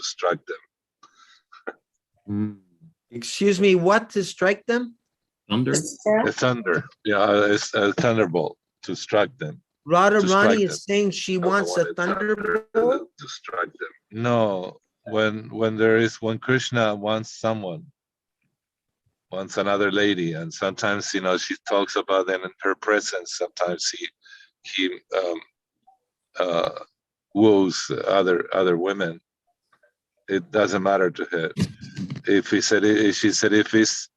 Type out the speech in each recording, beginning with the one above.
strike them. Excuse me, what to strike them? Thunder? The thunder, yeah, it's a thunderbolt to strike them. Radharani is saying she wants a thunderbolt to strike them. No, when Krishna wants another lady, and sometimes she talks about them in her presence. Sometimes he woos other women. It doesn't matter to her. She said, if his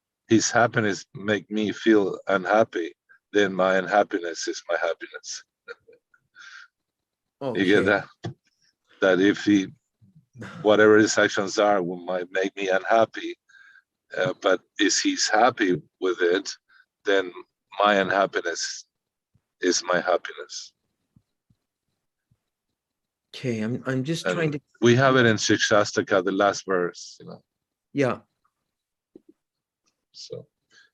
happiness make me feel unhappy, then my unhappiness is my happiness. Okay. You get that? That if whatever his actions are might make me unhappy, but if he's happy with it, then my unhappiness is my happiness. Okay, I'm just trying to. We have it in Shikshastaka, the last verse, Yeah. So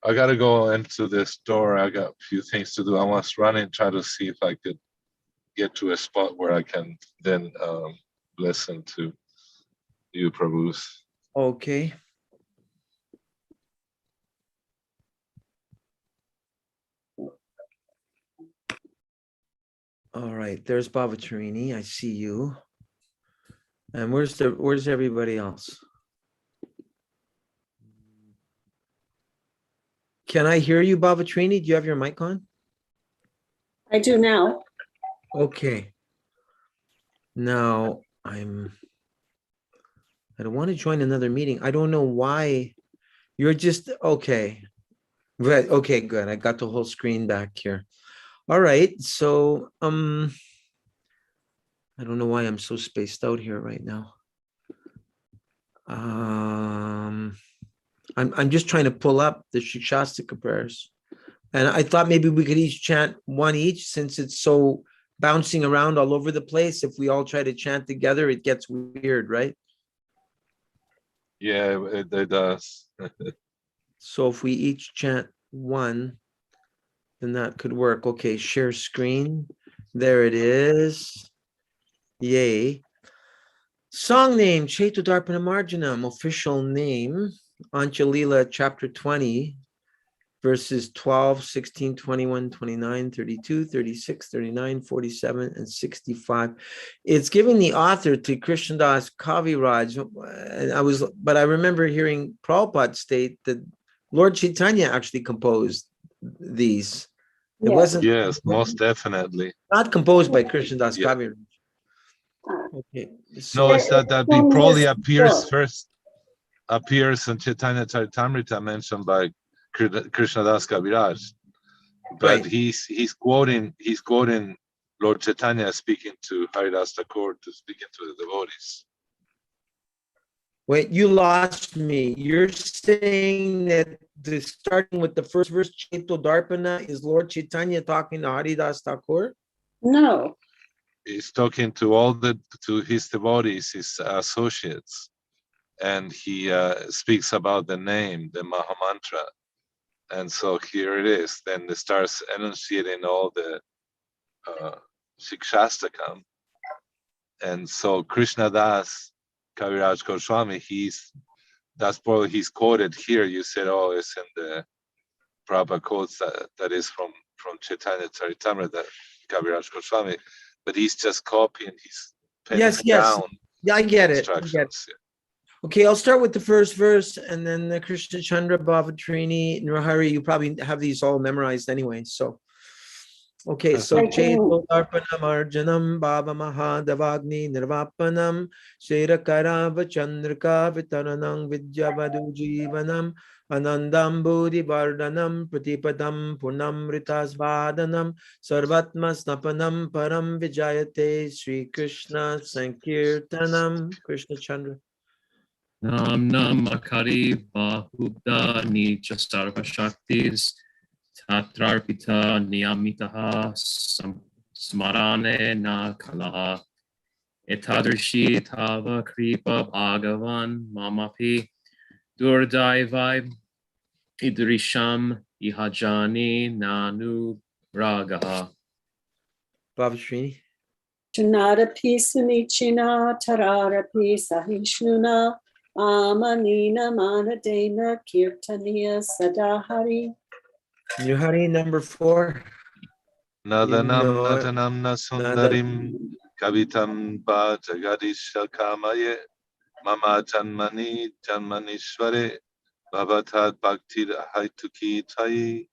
I gotta go into the store. I got a few things to do. I was running, try to see if I could get to a spot where I can then listen to you, Prabhus. Okay. All right, there's Bhavatarini. I see you. And where's everybody else? Can I hear you, Bhavatarini? Do you have your mic on? I do now. Okay. Now I don't want to join another meeting. I don't know why. You're just okay. Right. Okay, good. I got the whole screen back here. All right. So I don't know why I'm so spaced out here right now. I'm just trying to pull up the Shikshastika prayers. And I thought maybe we could each chant one each, since it's so bouncing around all over the place. If we all try to chant together, it gets weird, right? Yeah, it does. So if we each chant one, then that could work. Okay, share screen. There it is. Yay. Song name, Chaitudarpana Marjanam. Official name, Anchalila chapter 20, verses 12, 16, 21, 29, 32, 36, 39, 47, and 65. It's giving the author to Krishnadas Kaviraj. But I remember hearing Prabhupada state that Lord Chaitanya actually composed these. It wasn't. Yes, most definitely. Not composed by Krishnadas Kaviraj. Okay. So no, it's that it probably appears in Chaitanya Charitamrita mentioned by Krishnadas Kaviraj, but right. he's quoting Lord Chaitanya speaking to Haridas Thakur, to speaking to the devotees. Wait, you lost me. You're saying that starting with the first verse, Chaito Darpana, is Lord Chaitanya talking to Haridas Thakur? No. He's talking to to his devotees, his associates, and he speaks about the name, the Mahamantra. And so here it is. Then it starts enunciating all the Shikshastakam. And so Krishnadas Kaviraj Goswami, that's probably he's quoted here. You said, oh, it's in the Prabhupada quotes that is from Chaitanya Charitamrita, Kaviraj Goswami, but he's just copying, he's penning down. Yeah, I get it. Okay, I'll start with the first verse, and then the Krishna Chandra, Bhavatrini, Narahari. You probably have these all memorized anyway. So, okay, so Chaito Darpanam Arjanam Baba Mahadavagni Nirvapanam Sherakarava Chandrika Vitaranam Vidyavadu Jivanam Anandam Bodhi Vardhanam Pratipadam Punam Ritasvadanam Sarvatma Snapanam Param Vijayate Sri Krishna Sankirtanam. Krishna Chandra. Nam Nam Akari Bahubda Nicha Sarva Shaktis Tatrarpita Niyamitaha Smarane Na Kalaha Etadarshi Tava Kripa Bhagavan Mamapi Durdaivai Idrisham Ihajani Nanu Ragaha. Bhavashrini. Tunadapi Sunichina Tararapi Sahishnuna Amanina Manadena Kirtaniya Sadahari. Nuhari number 4. Nadanam know it. natanam na sundarim kavitam ba jagadisha kamaye mama janmani janmanishvare bhavatat bhaktir haituki tai.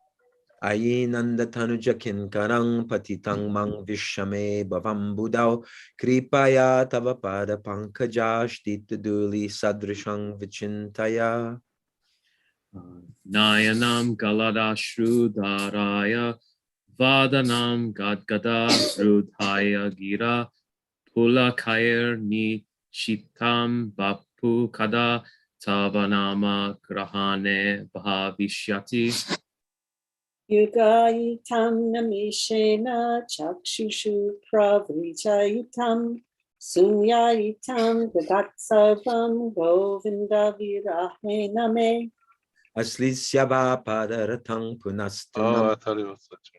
Ayi nanda tanuja kinkarang patitang mang vishame bhavam budao kripaya tava pada pankaja shtitaduli sadrishang vichintaya. Nayanam Galadashru Dharaya Vadanam Gadgada Rudhaya Gira Pulakair Ni Chitam Bapu Kada Tavanama Grahane Bhavishyati. Yugayitam Namishena Chakshushu Pravrijayitam Sunyayitam Gadatsavam Govinda Virahe Name. Aslisyava padaratang Oh, punastunam. I thought it was such.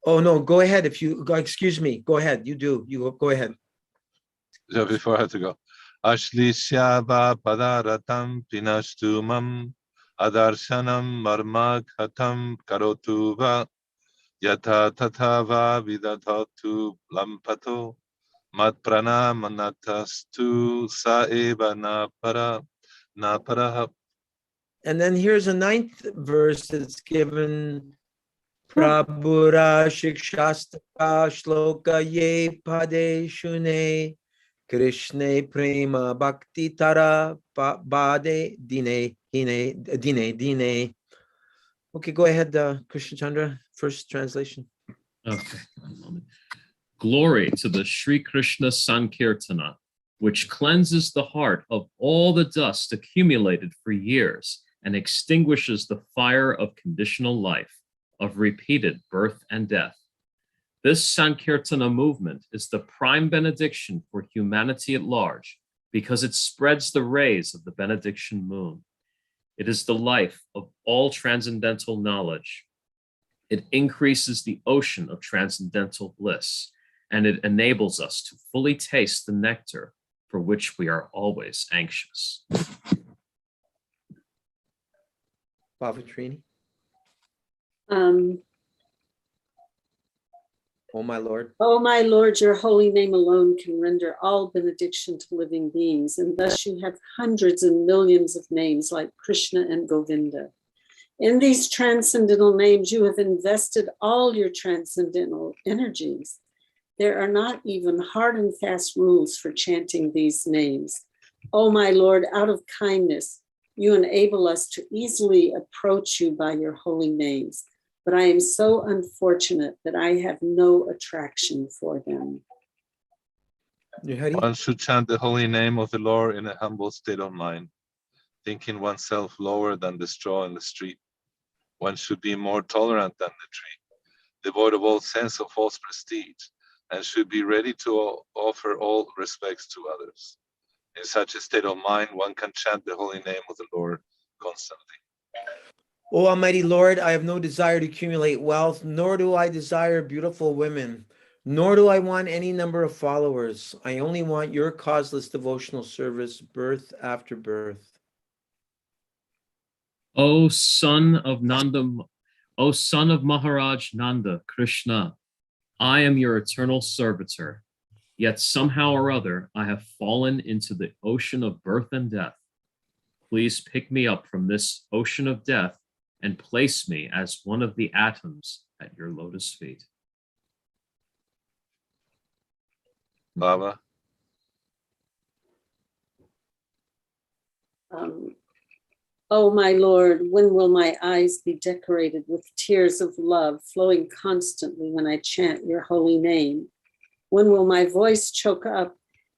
Oh no, go ahead if you go, excuse me. Go ahead. You do. You go ahead. Yeah, before I had to go. Ashlishyava padaratam pinashtumam adarshanam marma khatam karotuva yata tatava vidadhatu lampato matprana manatastu saeva naparaha. And then here's a 9th verse that's given Prabhura Shikshastra Shloka Ye Pade Shune Krishna Prema Bhakti Tara Bade Dine Dine. Okay, go ahead, Krishna Chandra. First translation. Okay, one moment. Glory to the Sri Krishna Sankirtana, which cleanses the heart of all the dust accumulated for years and extinguishes the fire of conditional life, of repeated birth and death. This Sankirtana movement is the prime benediction for humanity at large because it spreads the rays of the benediction moon. It is the life of all transcendental knowledge. It increases the ocean of transcendental bliss, and it enables us to fully taste the nectar for which we are always anxious. Bhavatrini. Oh my Lord. O my Lord, your holy name alone can render all benediction to living beings, and thus you have hundreds and millions of names like Krishna and Govinda. In these transcendental names, you have invested all your transcendental energies. There are not even hard and fast rules for chanting these names. O my Lord, out of kindness, you enable us to easily approach you by your holy names. But I am so unfortunate that I have no attraction for them. One should chant the holy name of the Lord in a humble state of mind, thinking oneself lower than the straw in the street. One should be more tolerant than the tree, devoid of all sense of false prestige, and should be ready to offer all respects to others. In such a state of mind, one can chant the holy name of the Lord constantly. O Almighty Lord, I have no desire to accumulate wealth, nor do I desire beautiful women, nor do I want any number of followers. I only want your causeless devotional service, birth after birth. O son of Nanda, O son of Maharaj Nanda, Krishna, I am your eternal servitor. Yet somehow or other, I have fallen into the ocean of birth and death. Please pick me up from this ocean of death and place me as one of the atoms at your lotus feet. Baba. Oh my Lord, when will my eyes be decorated with tears of love flowing constantly when I chant your holy name? When will my voice choke up?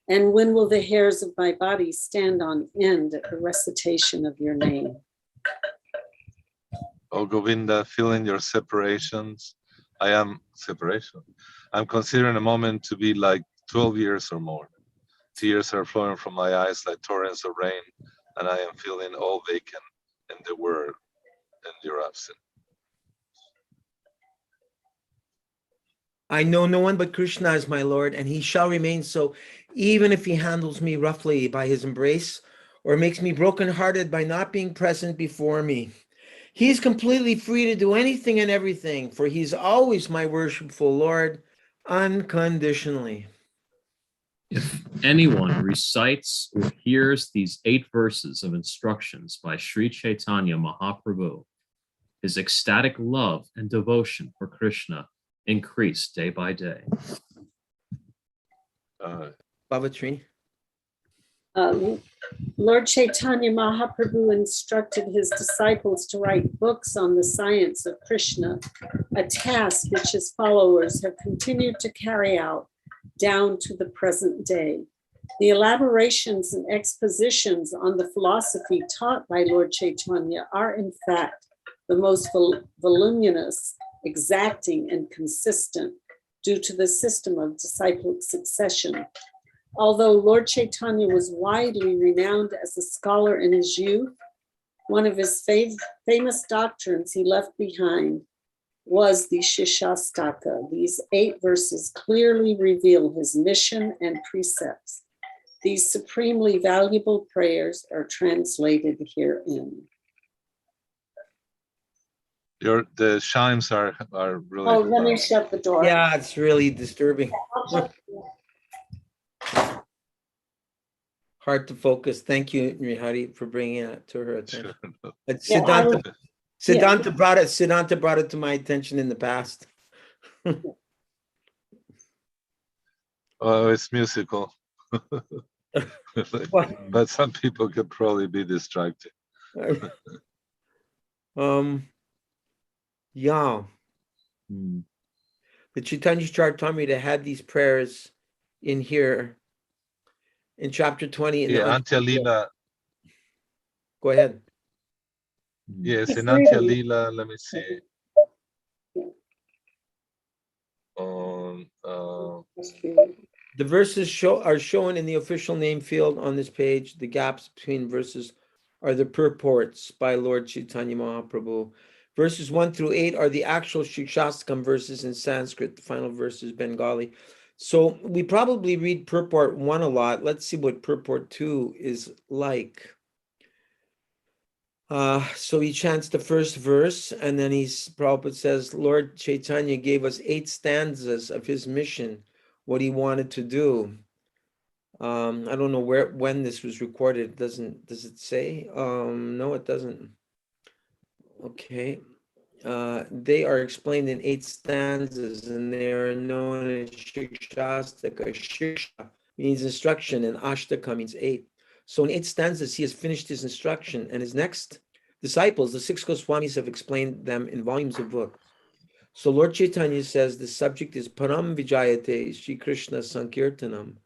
And when will the hairs of my body stand on end at the recitation of your name? O Govinda, feeling your separations, I'm considering a moment to be like 12 years or more. Tears are flowing from my eyes like torrents of rain, and I am feeling all vacant in the world, and you're absent. I know no one but Krishna is my Lord, and he shall remain so, even if he handles me roughly by his embrace, or makes me brokenhearted by not being present before me. He's completely free to do anything and everything, for he's always my worshipful Lord, unconditionally. If anyone recites or hears these 8 verses of instructions by Sri Chaitanya Mahaprabhu, his ecstatic love and devotion for Krishna increase day by day. Bhavatri. Lord Chaitanya Mahaprabhu instructed his disciples to write books on the science of Krishna, a task which his followers have continued to carry out down to the present day. The elaborations and expositions on the philosophy taught by Lord Chaitanya are, in fact, the most voluminous, exacting, and consistent due to the system of disciplic succession. Although Lord Chaitanya was widely renowned as a scholar in his youth, one of his famous doctrines he left behind was the Shishastaka. These 8 verses clearly reveal his mission and precepts. These supremely valuable prayers are translated herein. The chimes are really Oh, let me loud. shut the door. Yeah, it's really disturbing. Hard to focus. Thank you, Nrihari, for bringing it to her attention. But Yeah, I was- Siddhanta brought it to my attention in the past. Oh, it's musical. But some people could probably be distracted. Yeah. The Chaitanya Charitamrita had these prayers in here in chapter 20. Yeah, Antya Lila. Go ahead. Yes, in Antya Lila, let me see. The verses are shown in the official name field on this page. The gaps between verses are the purports by Lord Chaitanya Mahaprabhu. Verses 1 through 8 are the actual Shikshastakam verses in Sanskrit. The final verse is Bengali. So we probably read purport 1 a lot. Let's see what purport 2 is like. So he chants the first verse, and then Prabhupada says, Lord Chaitanya gave us 8 stanzas of his mission, what he wanted to do. I don't know when this was recorded. Does it say? No, it doesn't. Okay. They are explained in 8 stanzas, and they are known as Shikshastaka. Shiksha means instruction, and Ashtaka means 8. So in 8 stanzas, he has finished his instruction, and his next disciples, the 6 Goswamis, have explained them in volumes of books. So Lord Chaitanya says the subject is Param Vijayate Shri Krishna Sankirtanam.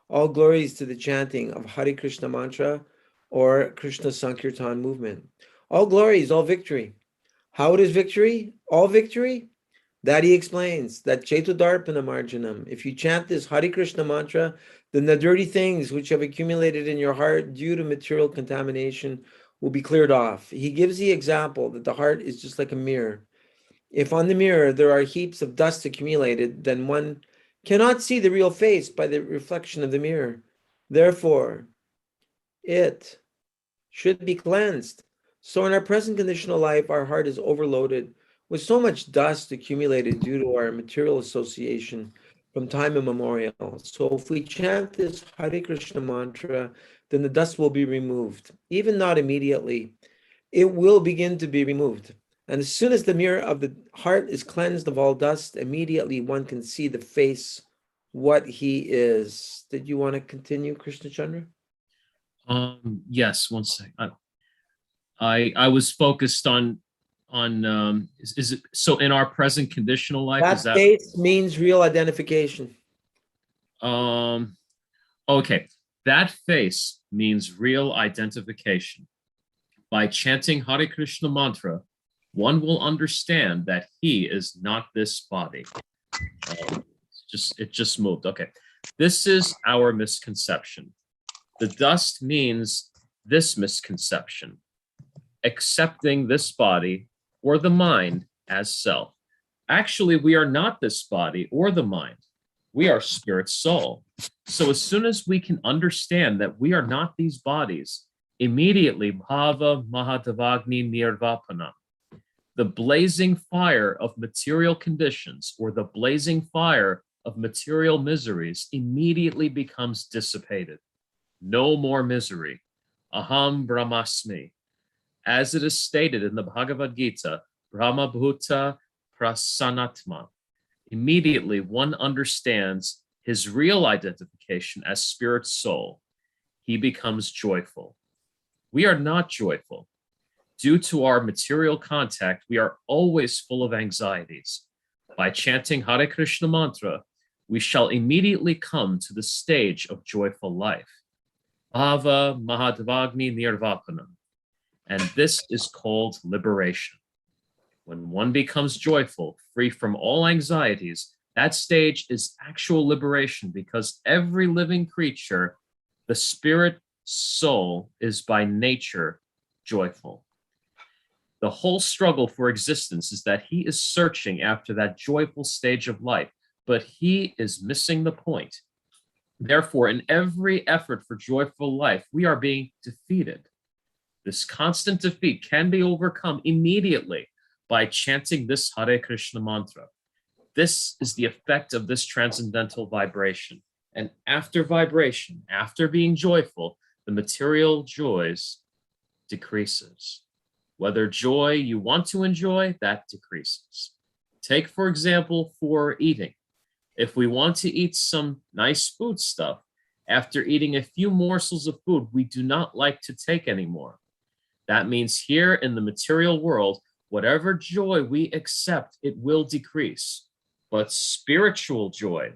All glories to the chanting of Hare Krishna mantra or Krishna Sankirtan movement. All glories, all victory. How it is victory? All victory? That he explains, that Chaitudarpana Marjanam. If you chant this Hare Krishna mantra, then the dirty things which have accumulated in your heart due to material contamination will be cleared off. He gives the example that the heart is just like a mirror. If on the mirror there are heaps of dust accumulated, then one cannot see the real face by the reflection of the mirror. Therefore, it should be cleansed. So in our present conditional life, our heart is overloaded with so much dust accumulated due to our material association from time immemorial. So if we chant this Hare Krishna mantra, then the dust will be removed. Even not immediately, it will begin to be removed. And as soon as the mirror of the heart is cleansed of all dust, immediately one can see the face, what he is. Did you want to continue, Krishna Chandra? Yes, one second. I was focused on is it so in our present conditional life? That is that face means real identification. Okay, that face means real identification. By chanting Hare Krishna mantra, one will understand that he is not this body. It just moved. Okay, this is our misconception. The dust means this misconception, accepting this body or the mind as self. Actually, we are not this body or the mind. We are spirit soul. So as soon as we can understand that we are not these bodies, immediately bhava mahadavagni nirvapana, the blazing fire of material conditions or the blazing fire of material miseries immediately becomes dissipated. No more misery. Aham brahmasmi. As it is stated in the Bhagavad Gita, Brahma Bhuta Prasanatma. Immediately one understands his real identification as spirit soul. He becomes joyful. We are not joyful. Due to our material contact, we are always full of anxieties. By chanting Hare Krishna mantra, we shall immediately come to the stage of joyful life. Bhava Mahadavagni Nirvapanam. And this is called liberation. When one becomes joyful, free from all anxieties, that stage is actual liberation because every living creature, the spirit soul, is by nature joyful. The whole struggle for existence is that he is searching after that joyful stage of life, but he is missing the point. Therefore, in every effort for joyful life, we are being defeated. This constant defeat can be overcome immediately by chanting this Hare Krishna mantra. This is the effect of this transcendental vibration. And after vibration, after being joyful, the material joys decreases. Whether joy you want to enjoy, that decreases. Take, for example, for eating. If we want to eat some nice food stuff, after eating a few morsels of food we do not like to take anymore. That means here in the material world, whatever joy we accept, it will decrease. But spiritual joy,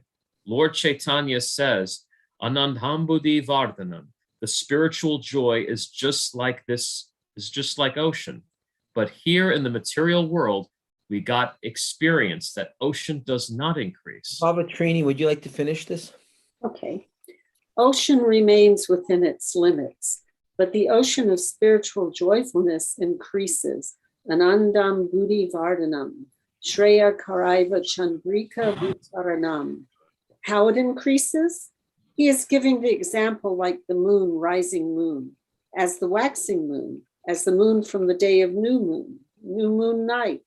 Lord Chaitanya says, Anandhambudhi Vardhanam, the spiritual joy is just like this, is just like ocean. But here in the material world, we got experience that ocean does not increase. Baba Trini, would you like to finish this? Okay. Ocean remains within its limits, but the ocean of spiritual joyfulness increases. Anandam Buddhi Vardhanam, Shreya Karaiva Chandrika Vitaranam. How it increases? He is giving the example like the moon, rising moon, as the waxing moon, as the moon from the day of new moon night.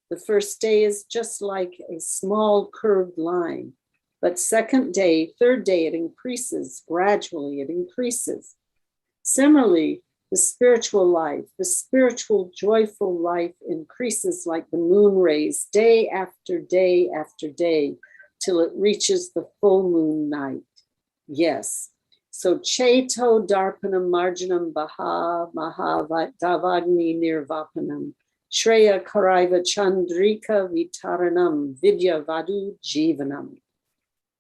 The first day is just like a small curved line, but second day, third day, it increases gradually, it increases. Similarly, the spiritual life, the spiritual joyful life increases like the moon rays day after day after day till it reaches the full moon night. Yes. So Cheto Darpanam Marjanam Baha Davagni Nirvapanam Shreya Karaiva Chandrika Vitaranam Vidya Vadu Jivanam.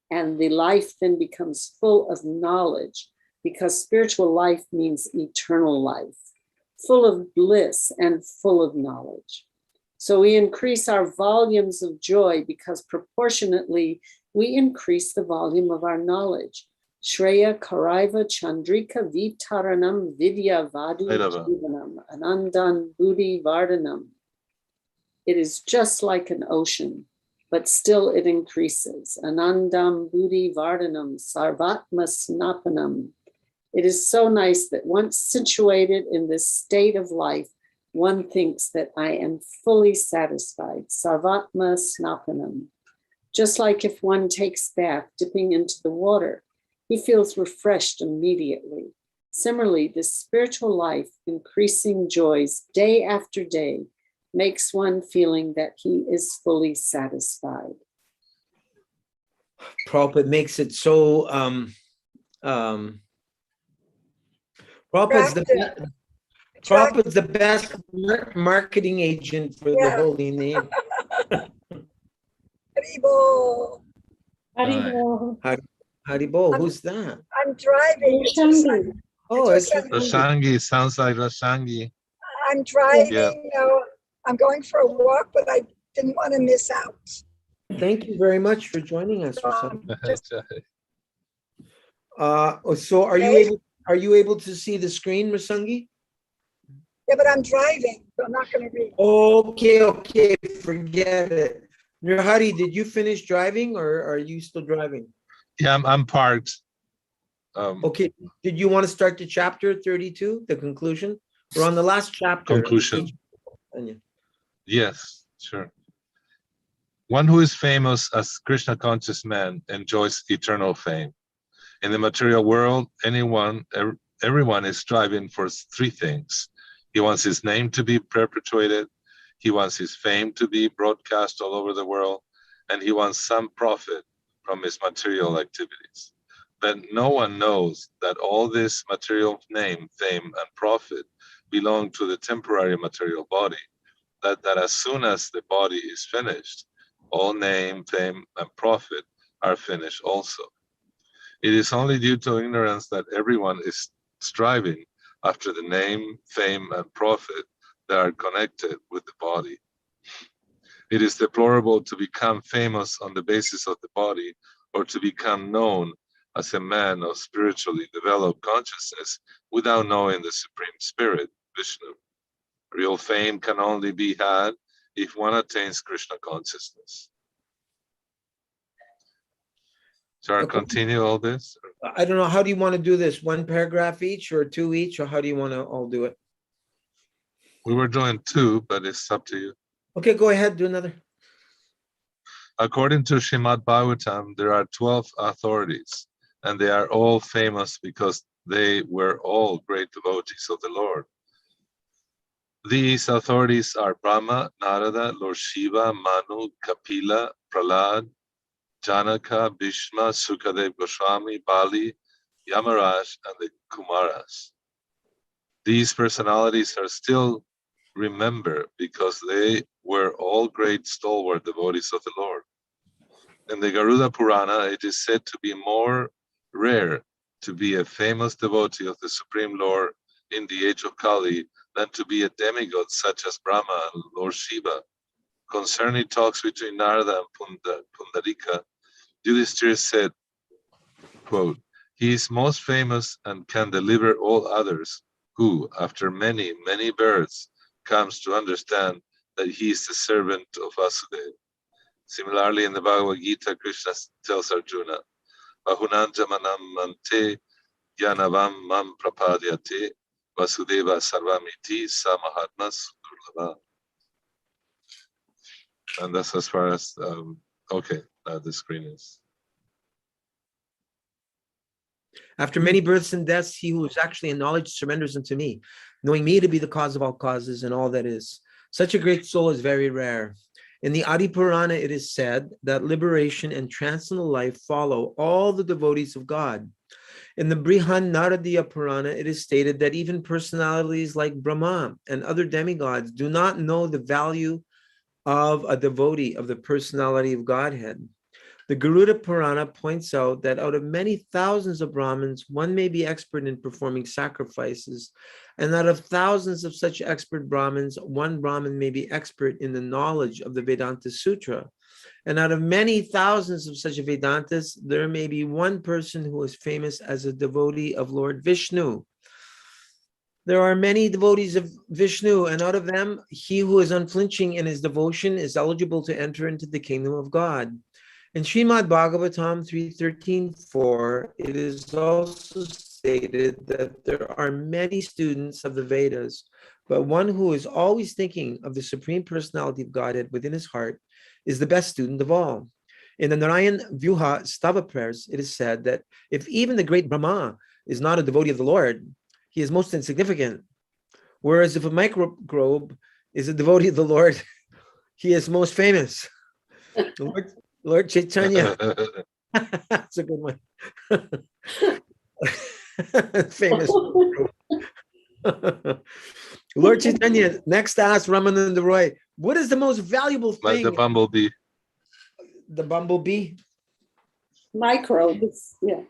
And the life then becomes full of knowledge, because spiritual life means eternal life, full of bliss and full of knowledge. So we increase our volumes of joy because proportionately we increase the volume of our knowledge. Shreya Karaiva Chandrika Vitaranam Vidya Vadu Jivanam Anandan Buddhi Vardhanam. It is just like an ocean, but still it increases. Anandam Buddhi Vardhanam Sarvatma Snapanam. It is so nice that once situated in this state of life, one thinks that I am fully satisfied. Sarvatma Snapanam. Just like if one takes bath dipping into the water, he feels refreshed immediately. Similarly, this spiritual life, increasing joys day after day, makes one feeling that he is fully satisfied. Prabhupada makes it so Prabhupada's the best marketing agent for the holy name. Haribo. Haribo, who's that? I'm driving. Oh, it's Rashangi, sounds like Rashangi. I'm driving. Yeah. I'm going for a walk, but I didn't want to miss out. Thank you very much for joining us. So are you able to see the screen, Rasangi? Yeah, but I'm driving, so I'm not going to read. Okay, forget it. Nurhari, did you finish driving or are you still driving? Yeah, I'm parked. Okay, did you want to start the chapter 32, the conclusion? We're on the last chapter. Conclusion. Yes, sure. One who is famous as Krishna conscious man enjoys eternal fame. In the material world, everyone is striving for three things. He wants his name to be perpetuated, he wants his fame to be broadcast all over the world, and he wants some profit from his material activities. But no one knows that all this material name, fame, and profit belong to the temporary material body, that as soon as the body is finished, all name, fame, and profit are finished also. It is only due to ignorance that everyone is striving after the name, fame, and profit that are connected with the body. It is deplorable to become famous on the basis of the body or to become known as a man of spiritually developed consciousness without knowing the Supreme Spirit, Vishnu. Real fame can only be had if one attains Krishna consciousness. Shall I continue all this? I don't know. How do you want to do this? One paragraph each or two each, or how do you want to all do it? We were doing two, but it's up to you. Okay, go ahead, do another. According to Srimad Bhagavatam, there are 12 authorities, and they are all famous because they were all great devotees of the Lord. These authorities are Brahma, Narada, Lord Shiva, Manu, Kapila, Prahlad, Janaka, Bhishma, Sukadev Goswami, Bali, Yamaraj, and the Kumaras. These personalities are still remembered because they were all great stalwart devotees of the Lord. In the Garuda Purana, it is said to be more rare to be a famous devotee of the Supreme Lord in the age of Kali than to be a demigod such as Brahma and Lord Shiva. Concerning talks between Narada and Pundarika, Yudhishthira said, quote, "He is most famous and can deliver all others, who, after many, many births, comes to understand that he is the servant of Vasudeva." Similarly, in the Bhagavad Gita, Krishna tells Arjuna, "Bahunanjamanam mante gyanavam mam prapadyate Vasudeva sarvamiti sa mahatma sudurlabha." And that's as far as, the screen is. After many births and deaths, he who is actually in knowledge surrenders unto me, knowing me to be the cause of all causes and all that is. Such a great soul is very rare. In the Adi Purana, it is said that liberation and transcendental life follow all the devotees of God. In the Brihan Naradiya Purana, it is stated that even personalities like Brahma and other demigods do not know the value of a devotee of the personality of Godhead. The Garuda Purana points out that out of many thousands of Brahmins, one may be expert in performing sacrifices, and out of thousands of such expert Brahmins, one Brahmin may be expert in the knowledge of the Vedanta Sutra. And out of many thousands of such Vedantas, there may be one person who is famous as a devotee of Lord Vishnu. There are many devotees of Vishnu, and out of them, he who is unflinching in his devotion is eligible to enter into the kingdom of God. In Srimad Bhagavatam 3.13.4, it is also stated that there are many students of the Vedas, but one who is always thinking of the Supreme Personality of Godhead within his heart is the best student of all. In the Narayan Vyuha Stava prayers, it is said that if even the great Brahma is not a devotee of the Lord, he is most insignificant. Whereas if a microbe is a devotee of the Lord, he is most famous. Lord Chaitanya. That's a good one. Famous. Lord Chaitanya next asked Ramananda Roy, what is the most valuable thing? Like the bumblebee. The bumblebee? Microbes, yeah.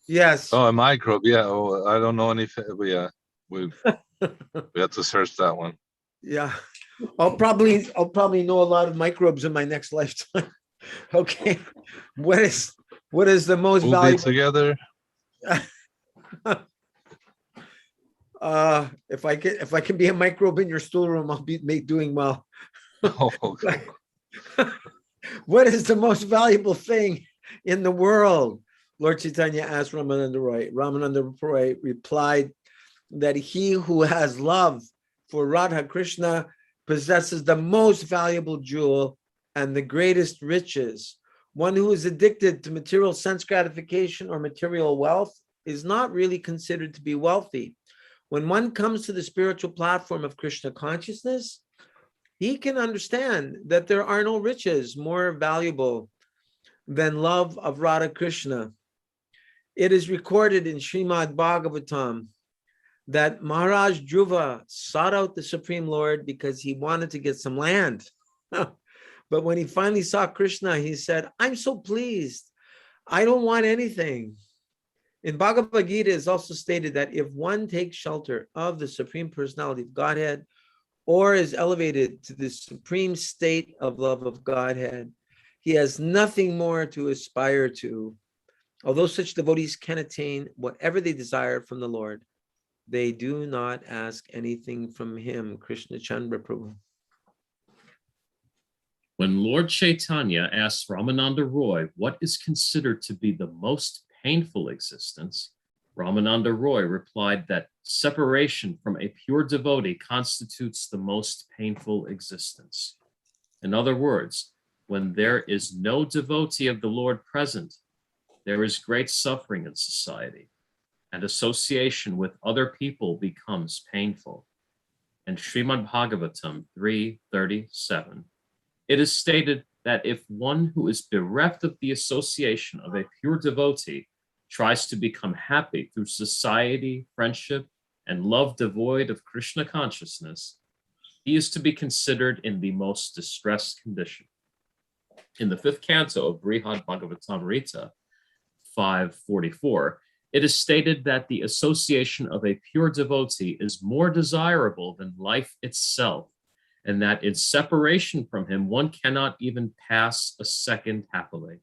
Yes. Oh, a microbe, yeah. Oh, I don't know anything, but yeah, we have to search that one. Yeah. I'll probably know a lot of microbes in my next lifetime. Okay. What is the most We'll valuable? be together. If I can be a microbe in your stoolroom, I'll be doing well. Oh, What is the most valuable thing in the world? Lord Chaitanya asked Ramananda Roy. Ramananda Roy replied that he who has love for Radha Krishna possesses the most valuable jewel and the greatest riches. One who is addicted to material sense gratification or material wealth is not really considered to be wealthy. When one comes to the spiritual platform of Krishna consciousness, he can understand that there are no riches more valuable than love of Radha Krishna. It is recorded in Srimad Bhagavatam that Maharaj Dhruva sought out the Supreme Lord because he wanted to get some land. But when he finally saw Krishna, he said, I'm so pleased. I don't want anything. In Bhagavad Gita, it is also stated that if one takes shelter of the Supreme Personality of Godhead or is elevated to the supreme state of love of Godhead, he has nothing more to aspire to. Although such devotees can attain whatever they desire from the Lord, they do not ask anything from him. Krishna Chandra Prabhu. When Lord Chaitanya asked Ramananda Roy what is considered to be the most painful existence, Ramananda Roy replied that separation from a pure devotee constitutes the most painful existence. In other words, when there is no devotee of the Lord present, there is great suffering in society, and association with other people becomes painful. In Srimad Bhagavatam 3:37, it is stated that if one who is bereft of the association of a pure devotee tries to become happy through society, friendship, and love devoid of Krishna consciousness, he is to be considered in the most distressed condition. In the 5th canto of Brihad Bhagavatamrita 5:44, it is stated that the association of a pure devotee is more desirable than life itself, and that in separation from him, one cannot even pass a second happily.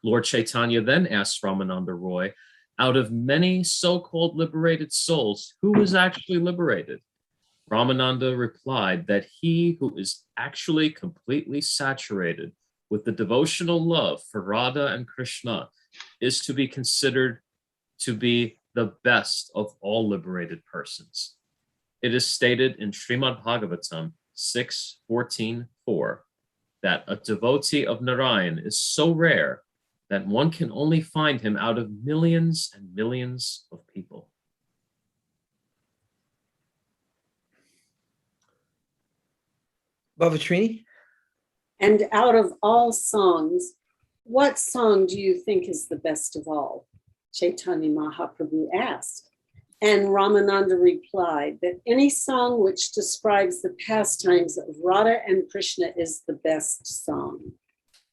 Lord Chaitanya then asked Ramananda Roy, out of many so-called liberated souls, who is actually liberated? Ramananda replied that he who is actually completely saturated with the devotional love for Radha and Krishna is to be considered to be the best of all liberated persons. It is stated in Srimad Bhagavatam 6:14-4 that a devotee of Narayan is so rare that one can only find him out of millions and millions of people. Bhavatrini? And out of all songs, what song do you think is the best of all? Chaitanya Mahaprabhu asked. And Ramananda replied that any song which describes the pastimes of Radha and Krishna is the best song.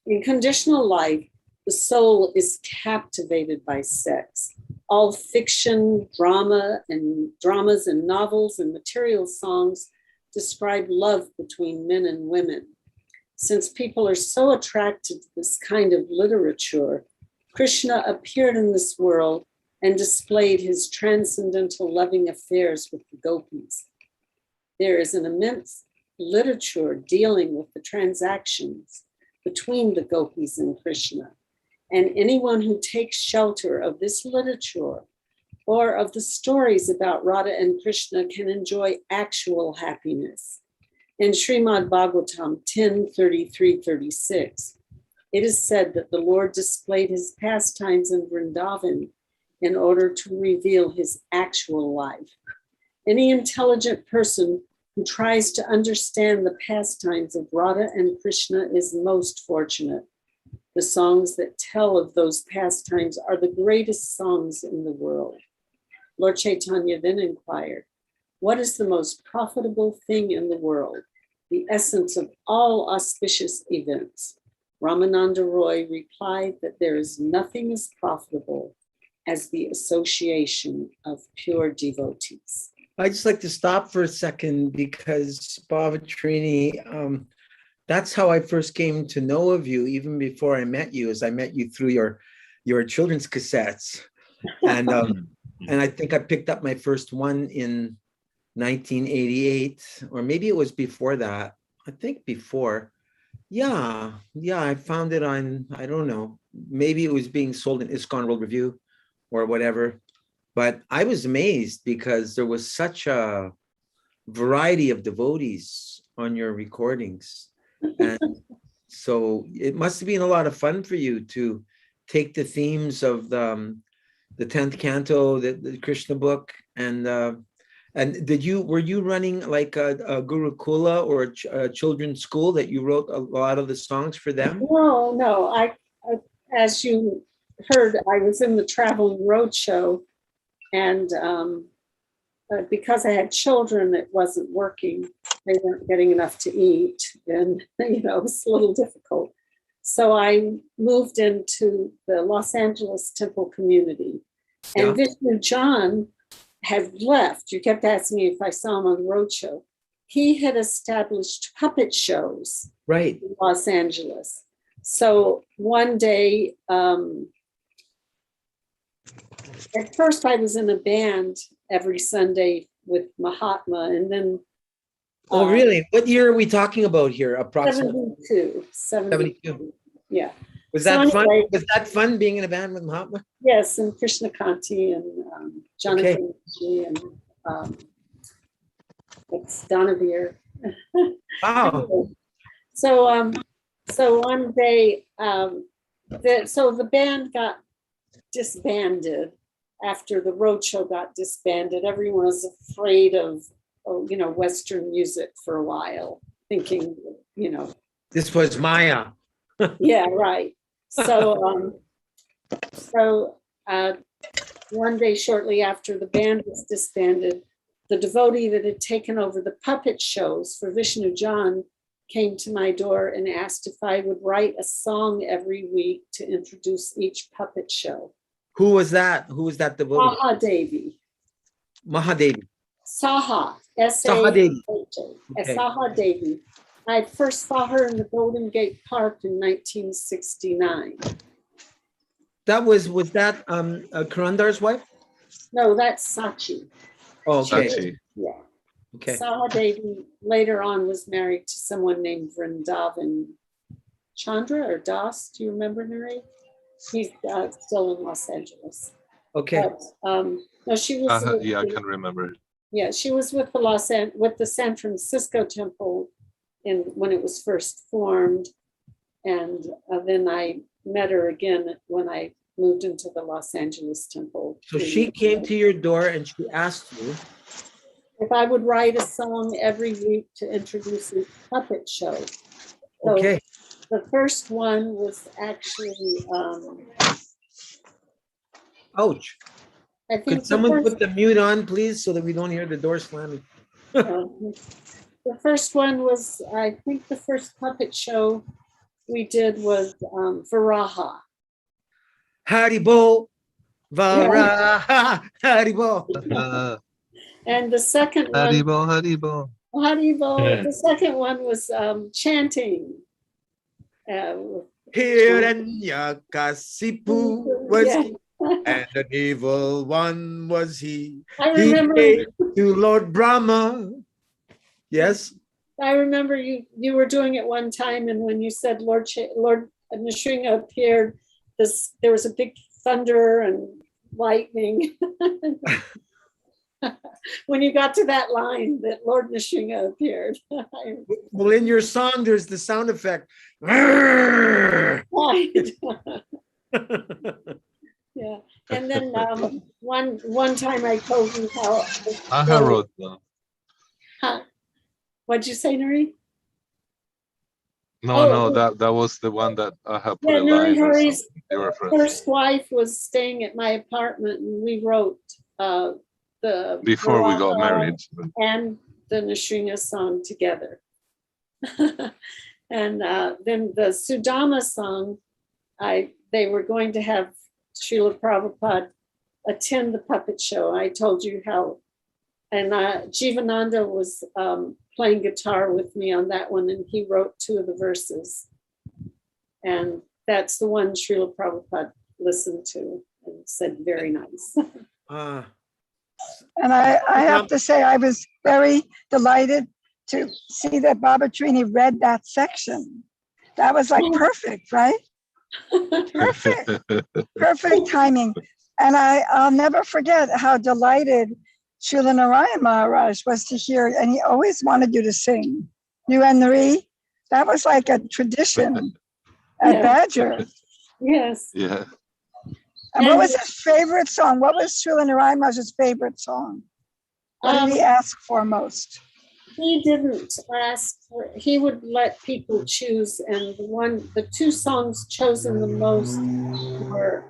In conditional life, the soul is captivated by sex. All fiction, dramas and novels and material songs describe love between men and women. Since people are so attracted to this kind of literature, Krishna appeared in this world and displayed his transcendental loving affairs with the gopis. There is an immense literature dealing with the transactions between the gopis and Krishna. And anyone who takes shelter of this literature or of the stories about Radha and Krishna can enjoy actual happiness. In Srimad Bhagavatam 10:33-36, it is said that the Lord displayed his pastimes in Vrindavan in order to reveal his actual life. Any intelligent person who tries to understand the pastimes of Radha and Krishna is most fortunate. The songs that tell of those pastimes are the greatest songs in the world. Lord Chaitanya then inquired, what is the most profitable thing in the world, the essence of all auspicious events? Ramananda Roy replied that there is nothing as profitable as the association of pure devotees. I'd just like to stop for a second because Bhavatrini, that's how I first came to know of you, even before I met you, as I met you through your children's cassettes. And And I think I picked up my first one in 1988, or maybe it was before that. I think before. Yeah, I found it on, I don't know, maybe it was being sold in ISKCON World Review or whatever. But I was amazed because there was such a variety of devotees on your recordings. And so it must have been a lot of fun for you to take the themes of the 10th canto, the Krishna book, and were you running like a Gurukula or a children's school that you wrote a lot of the songs for them? No. I as you heard, I was in the traveling roadshow, and because I had children, it wasn't working. They weren't getting enough to eat, and it was a little difficult. So I moved into the Los Angeles temple community, and Vishnu John had left. You kept asking me if I saw him on the roadshow. He had established puppet shows right in Los Angeles. So one day, at first I was in a band every Sunday with Mahatma, and then oh really? What year are we talking about here? Approximately 72. Yeah. Was that So fun? anyway, Was that fun being in a band with Mahatma? yes, and Krishna Kanti and Jonathan and it's Donovier. Wow. So one day, the band got disbanded after the roadshow got disbanded. Everyone was afraid of, Western music for a while, thinking, This was Maya. yeah, right. So, one day shortly after the band was disbanded, the devotee that had taken over the puppet shows for Vishnu John came to my door and asked if I would write a song every week to introduce each puppet show. Who was that? Who was that devotee? Mahadevi. Mahadevi. Saha. Sahadevi. S-A-H-A. Sahadevi. I first saw her in the Golden Gate Park in 1969. That was that Karandar's wife? No, that's Sachi. Oh, okay. Sachi. Yeah. Okay. Sahadevi later on was married to someone named Vrindavan Chandra or Das. Do you remember, Nuri? He's still in Los Angeles. Okay. But, no, she was. Yeah, I can remember. Yeah, she was with the San Francisco Temple when it was first formed, and then I met her again when I moved into the Los Angeles Temple. So she came to your door and she asked you if I would write a song every week to introduce a puppet show. So okay. the first one was actually, Ouch. I think Could someone put the mute on, please, so that we don't hear the door slamming? the first one was, I think the first puppet show we did was Varaha. Haribo, Varaha, Haribo. And the second one, Haribo. Haribo. The second one was chanting. Hiranyakasipu was Yeah. he, and an evil one was he. I He remember. came to Lord Brahma. Yes. I remember you were doing it one time, and when you said Lord Nrsimha appeared, there was a big thunder and lightning. When you got to that line that Lord Nrsimha appeared. Well, in your song, there's the sound effect. Yeah, and then one time I told you how. I wrote them. Huh? What'd you say, Nuri? No, that was the one that I have put a Nuri line or Hari's something. first wife was staying at my apartment, and we wrote the Before we got married. and the Nrsimha song together. And then the Sudama song, they were going to have Srila Prabhupada attend the puppet show. I told you how, and Jivananda was playing guitar with me on that one, and he wrote 2 of the verses. And that's the one Srila Prabhupada listened to and said, very nice. Uh, And I have to say, I was very delighted to see that Baba Trini read that section. That was like perfect, right? Perfect, perfect timing. And I'll never forget how delighted Srila Narayan Maharaj was to hear, and he always wanted you to sing. You and Nari, that was like a tradition at Yeah. Badger. Yes. Yeah. And what was his favorite song? What was Srila Narayan Maharaj's favorite song? What did he ask for most? He didn't ask for, he would let people choose, and the two songs chosen the most were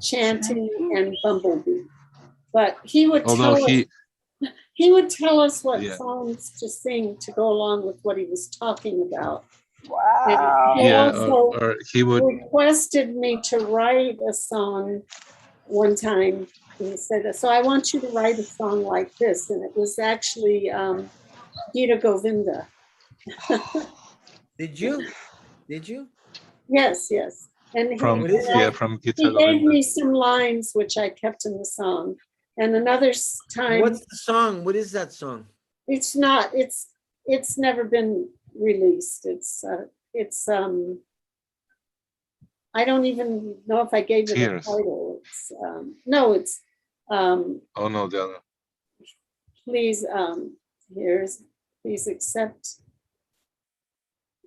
Chanting and Bumblebee. But he would Although tell us what Yeah. songs to sing to go along with what he was talking about. Wow. He yeah, also or he would requested me to write a song one time. He said, so I want you to write a song like this. And it was actually Gita Govinda. did you? Did you? Yes, yes. And from What is it? from he Gita gave Govinda. me some lines which I kept in the song. And another time, What's the song? What is that song? it's not, it's never been released. I don't even know if I gave it Tears. a title. It's no, it's Oh no, the other. please please accept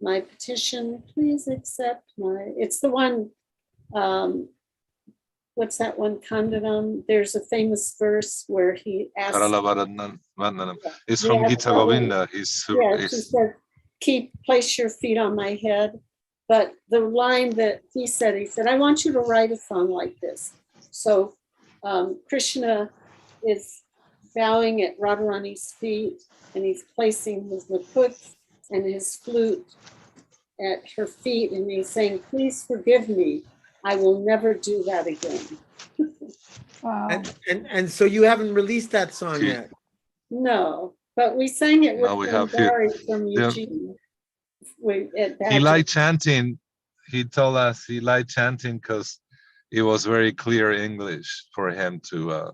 my petition. Please accept my. It's the one. What's that one? Kandanam. There's a famous verse where he asks. Karalavaranam Vandanam. It's from Yeah, Gita probably. Govinda. Yes, he said, place your feet on my head. But the line that he said, I want you to write a song like this. So Krishna is bowing at Radharani's feet, and he's placing his mukut and his flute at her feet, and he's saying, please forgive me. I will never do that again. Wow. And so you haven't released that song See. yet. No, but we sang it with Now we have here. Barry from Yeah. Eugene. At He Badger. liked chanting. He told us he liked chanting because it was very clear English for him to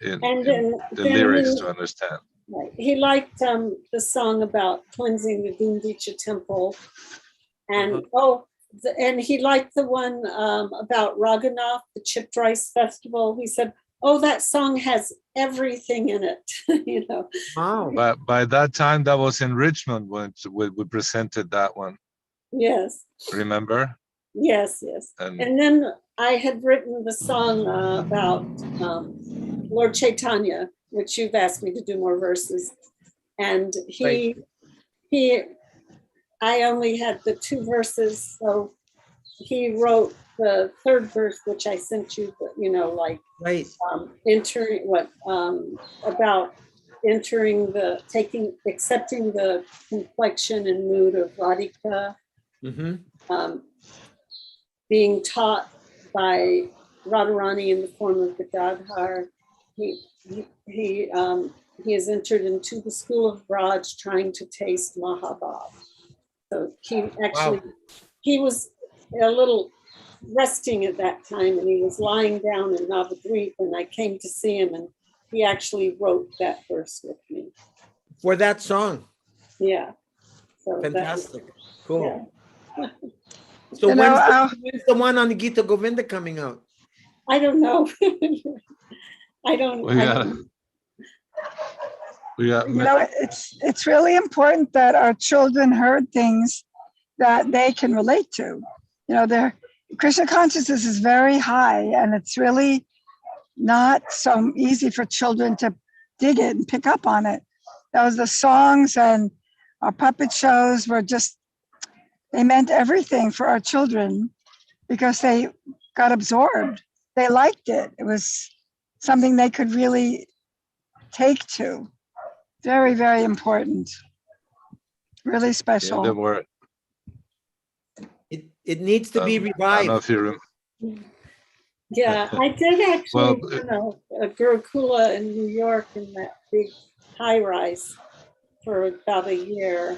the lyrics to understand. Right. He liked the song about cleansing the Gundicha temple, and and he liked the one about Raghunath, the chipped rice festival. He said, "Oh, that song has everything in it," you know. Wow. But by that time, that was in Richmond when we presented that one. Yes. Remember? Yes, yes. And then I had written the song about Lord Chaitanya, which you've asked me to do more verses. And I only had the 2 verses, so he wrote the 3rd verse, which I sent you, you know, like about entering accepting the complexion and mood of Radhika, being taught by Radharani in the form of Gadadhar. He has entered into the school of Braj trying to taste Mahabhav. So he was a little resting at that time, and he was lying down in Navadvip, and I came to see him, and he actually wrote that verse with me. For that song. Yeah. So fantastic. Cool. Yeah. So when's the one on the Gita Govinda coming out? I don't know. I don't. It's really important that our children heard things that they can relate to. You know, their Krishna consciousness is very high, and it's really not so easy for children to dig it and pick up on it. The songs and our puppet shows were they meant everything for our children because they got absorbed. They liked it. It was something they could really take to. Very, very important. Really special. It needs to be revived. I don't know if you remember. Yeah, I did actually run a Gurukula in New York in that big high rise for about a year,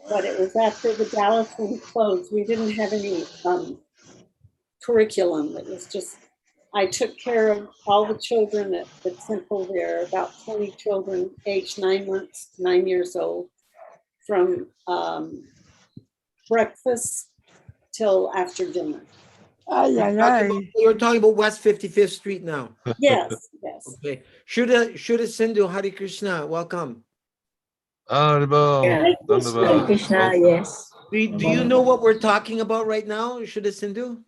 but it was after the Gallison closed. We didn't have any curriculum. It was just, I took care of all the children at the temple there, about 20 children aged 9 months, 9 years old, from breakfast till after dinner. Ay, ay, ay. You're talking about West 55th Street now. Yes, yes. Okay. Shuddha Sindhu, Hare Krishna, welcome. Haribol, Yeah. Hare Dandavad. Krishna, yes. Do you know what we're talking about right now, Shuddha Sindhu?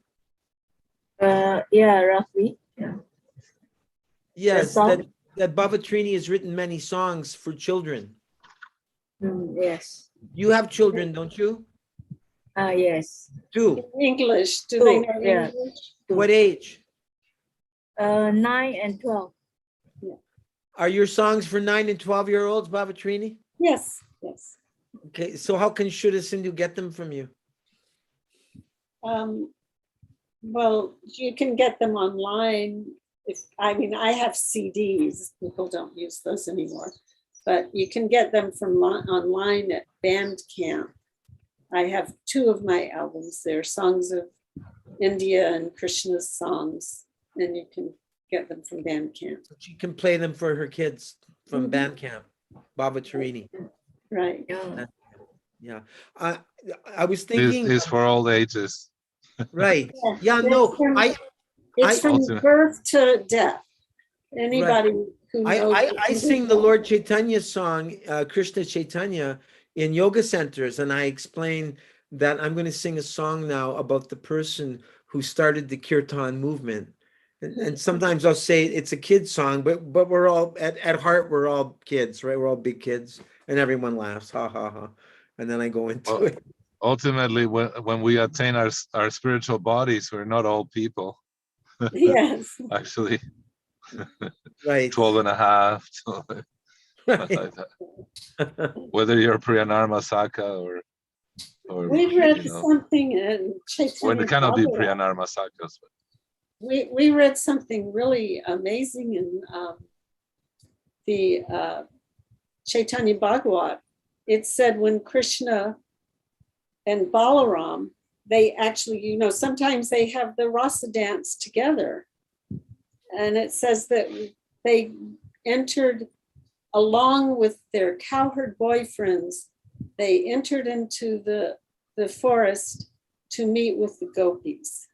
Yeah, roughly. Yeah. Yes, song? that Baba Trini has written many songs for children. Yes. You have children, don't you? Yes. Two. English, do they know Yeah. English? What age? 9 and 12. Are your songs for 9 and 12-year-olds, Baba Trini? Yes, yes. Okay, so how can Shuddha Sindhu get them from you? Well, you can get them online. I have CDs. People don't use those anymore, but you can get them from online at Bandcamp. I have 2 of my albums there, Songs of India and Krishna's songs, and you can get them from Bandcamp. She can play them for her kids from Bandcamp, Baba Tarini. Right. Yeah. Yeah. I was This thinking, is for all ages. right. Yeah, no, It's from Also- birth to death. Anybody who knows. I sing the Lord Chaitanya song, Krishna Chaitanya, in yoga centers, and I explain that I'm going to sing a song now about the person who started the kirtan movement. And sometimes I'll say it's a kid's song, but we're all at heart, we're all kids, right? We're all big kids, and everyone laughs, ha ha ha. And then I go into Well, it. Ultimately, when we attain our spiritual bodies, we're not all people. Yes. Actually, Right. 12 and a half. Something Right. like that. Whether you're Priyanarma Saka or We read you know, something in or Chaitanya they cannot be Bhagavad. Priyanarma Sakas. We read something really amazing in the Chaitanya Bhagavat. It said when Krishna and Balaram, they actually, sometimes they have the rasa dance together. And it says that they entered along with their cowherd boyfriends, they entered into the forest to meet with the gopis.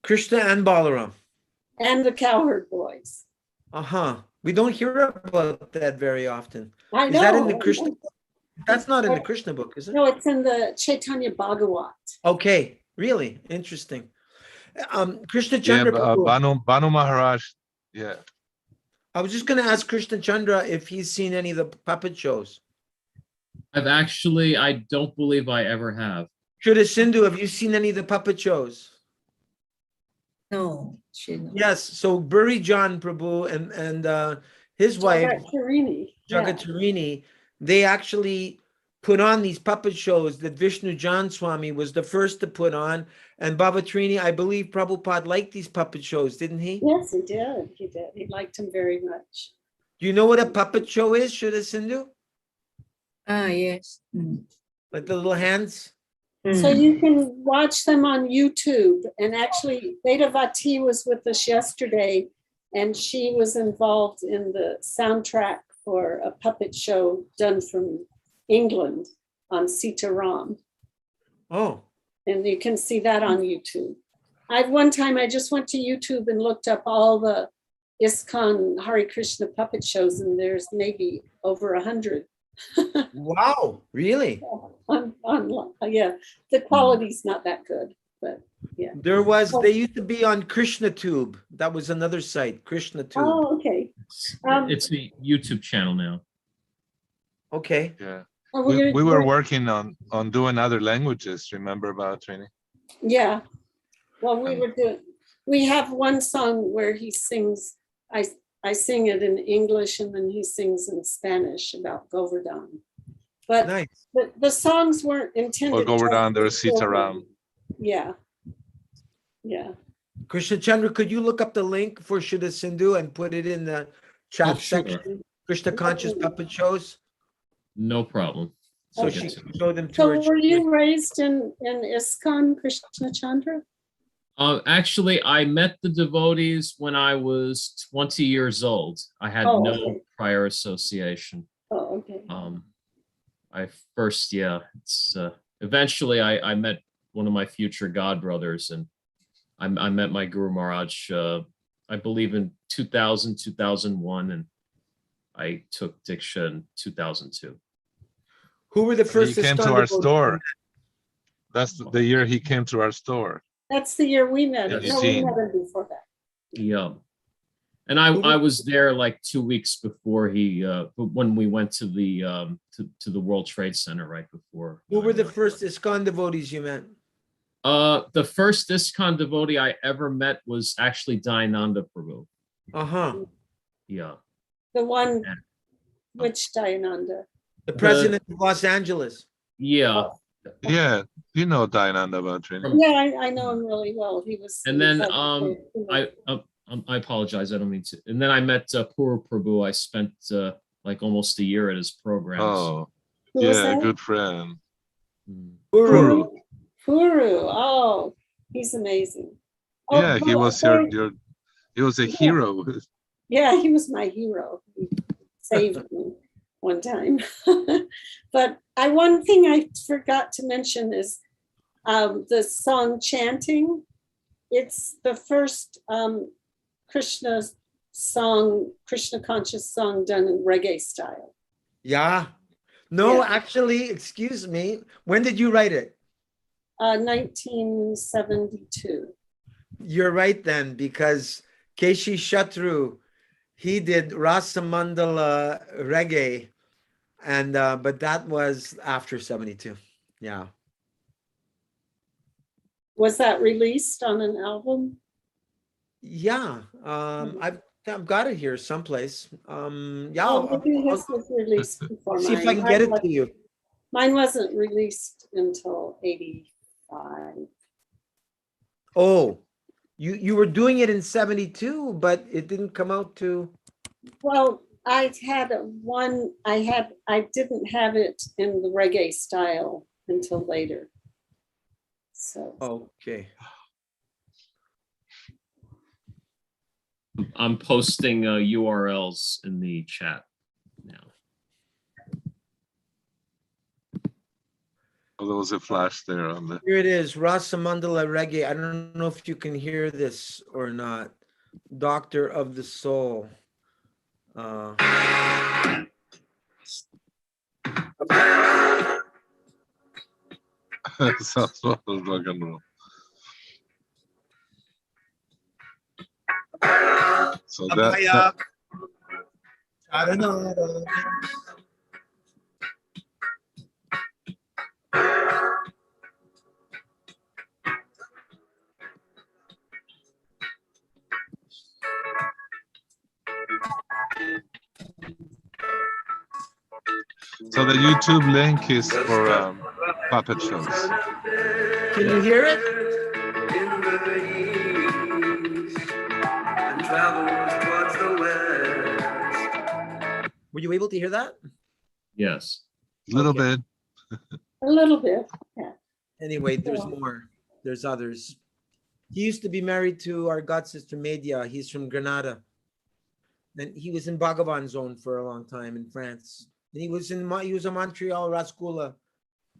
Krishna and Balaram. And the cowherd boys. Uh-huh. We don't hear about that very often. I know. Is that in the Krishna book? That's not in the Krishna book, is it? No, it's in the Chaitanya Bhagavat. Okay, really interesting. Krishna Yeah, Chandra Prabhu, Banu Maharaj. Yeah, I was just going to ask Krishna Chandra if he's seen any of the puppet shows. I don't believe I ever have. Shuddha Sindhu, have you seen any of the puppet shows? No, she no. Yes. So Buri John Prabhu and his wife Jagat Tarini. Jagat Tarini, they actually put on these puppet shows that Vishnu Jan Swami was the first to put on. And Baba Trini, I believe Prabhupada liked these puppet shows, didn't he? Yes, he did. He did. He liked him very much. Do you know what a puppet show is, Shuddha Sindhu? Yes. Like the little hands? So you can watch them on YouTube. And actually, Vedavati was with us yesterday, and she was involved in the soundtrack for a puppet show done from England on Sita Ram. Oh, And you can see that on YouTube. One time I just went to YouTube and looked up all the ISKCON Hare Krishna puppet shows, and there's maybe over 100. wow, really? Yeah, the quality's not that good, but yeah. They used to be on Krishna Tube. That was another site, Krishna Tube. Oh, okay. It's a YouTube channel now. Okay. yeah. Oh, We were working on doing other languages. Remember about training? Yeah. Well, we have one song where he sings, I sing it in English, and then he sings in Spanish about Govardhan. But Nice. the songs weren't intended. Or Govardhan, just for there's Sitaram. children. Yeah. Yeah. Krishna Chandra, could you look up the link for Shuddha Sindhu and put it in the chat Sure. section? Krishna Conscious Puppet Shows, No problem. so Okay. she can show them to So her. were you raised in ISKCON, Krishna Chandra? Actually, I met the devotees when I was 20 years old. I had Oh, no okay. prior association. Oh, okay. I first, yeah, it's eventually I met one of my future godbrothers, and I met my Guru Maharaj, I believe in 2000, 2001, and I took Diksha in 2002. Who were the He first came to ISKCON our devotees? store. That's the year he came to our store. That's the year we met. Yeah, No, we Eugene. met him before that. Yeah. And I was there like 2 weeks before when we went to the World Trade Center right before. Who were the 9/11. first ISKCON devotees you met? The first ISKCON devotee I ever met was actually Dayananda Prabhu. Uh-huh. Yeah. The one, Yeah. which Dayananda? The president of Los Angeles. Yeah. Yeah, you know Dayananda Bhatrini. Yeah, I know him really well. He was. And then I apologize. I don't mean to. And then I met Pura Prabhu. I spent like almost a year at his programs. Oh, Who was yeah, that? good friend. Guru. Puru. Oh, he's amazing. Oh, Yeah, he was he was a hero. Yeah, he was my hero. He saved me one time. But one thing I forgot to mention is the song Chanting. It's the first Krishna song, Krishna conscious song done in reggae style. Yeah. No, Yeah. actually, excuse me. When did you write it? 1972. You're right then, because Keshi Shatru, he did Rasamandala reggae, and but that was after 72. Yeah. Was that released on an album? Yeah. I've got it here someplace. Yeah. Oh, maybe his was released before I'll see mine. if I can get it to you. Mine wasn't released until 85. Oh, you were doing it in 72, but it didn't come out to. Well, I didn't have it in the reggae style until later. So Okay. I'm posting URLs in the chat now. Oh, there was a flash there on the. Here it is, Rasamandala reggae. I don't know if you can hear this or not. Doctor of the Soul. Sounds like rock and roll. So that so the YouTube link is for puppet shows. Can you hear it? Were you able to hear that? Yes. A little Okay. bit. a little bit. Yeah. Anyway, there's more. There's others. He used to be married to our god sister Media. He's from Granada. And he was in Bhagavan zone for a long time in France. And he was a Montreal Rasgula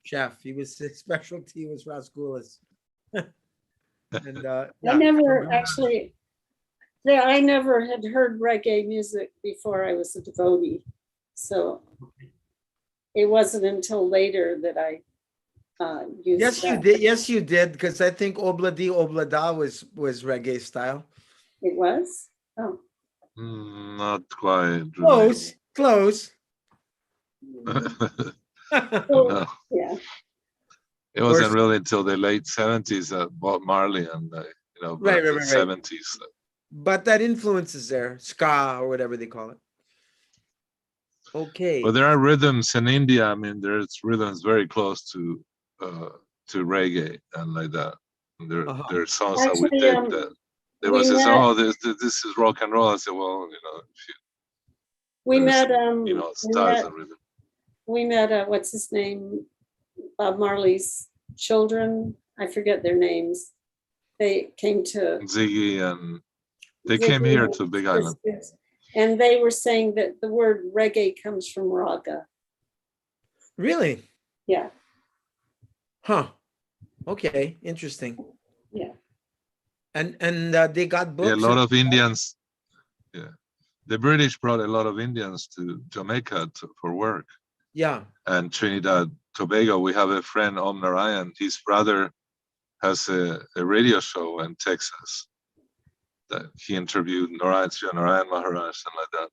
chef. His specialty was Rasgulas. And I yeah. never actually, I never had heard reggae music before I was a devotee. So it wasn't until later that I used Yes, you that. did. Yes, you did. Because I think Obladi Oblada was reggae style. It was? Oh. Not quite. Close, close. No. Yeah. It wasn't really until the late 70s that Bob Marley and Right. 70s. But that influence is there, ska or whatever they call it. Okay. But there are rhythms in India. I mean, there's rhythms very close to reggae and like that. And there are songs Actually, that we did that they we was says, met- oh, this is rock and roll. I said, well, We there's, met, styles of rhythm. we met, what's his name? Bob Marley's children. I forget their names. they came to Ziggy, and they came here to Big Island. Yes. And they were saying that the word reggae comes from raga. Really? Yeah, Huh. Okay. Interesting. yeah. And they got Yeah, a books. lot of Indians. Yeah, the British brought a lot of Indians to Jamaica for work. Yeah. And Trinidad, Tobago. We have a friend, Om Narayan. His brother has a radio show in Texas that he interviewed Narayan Maharaj and like that,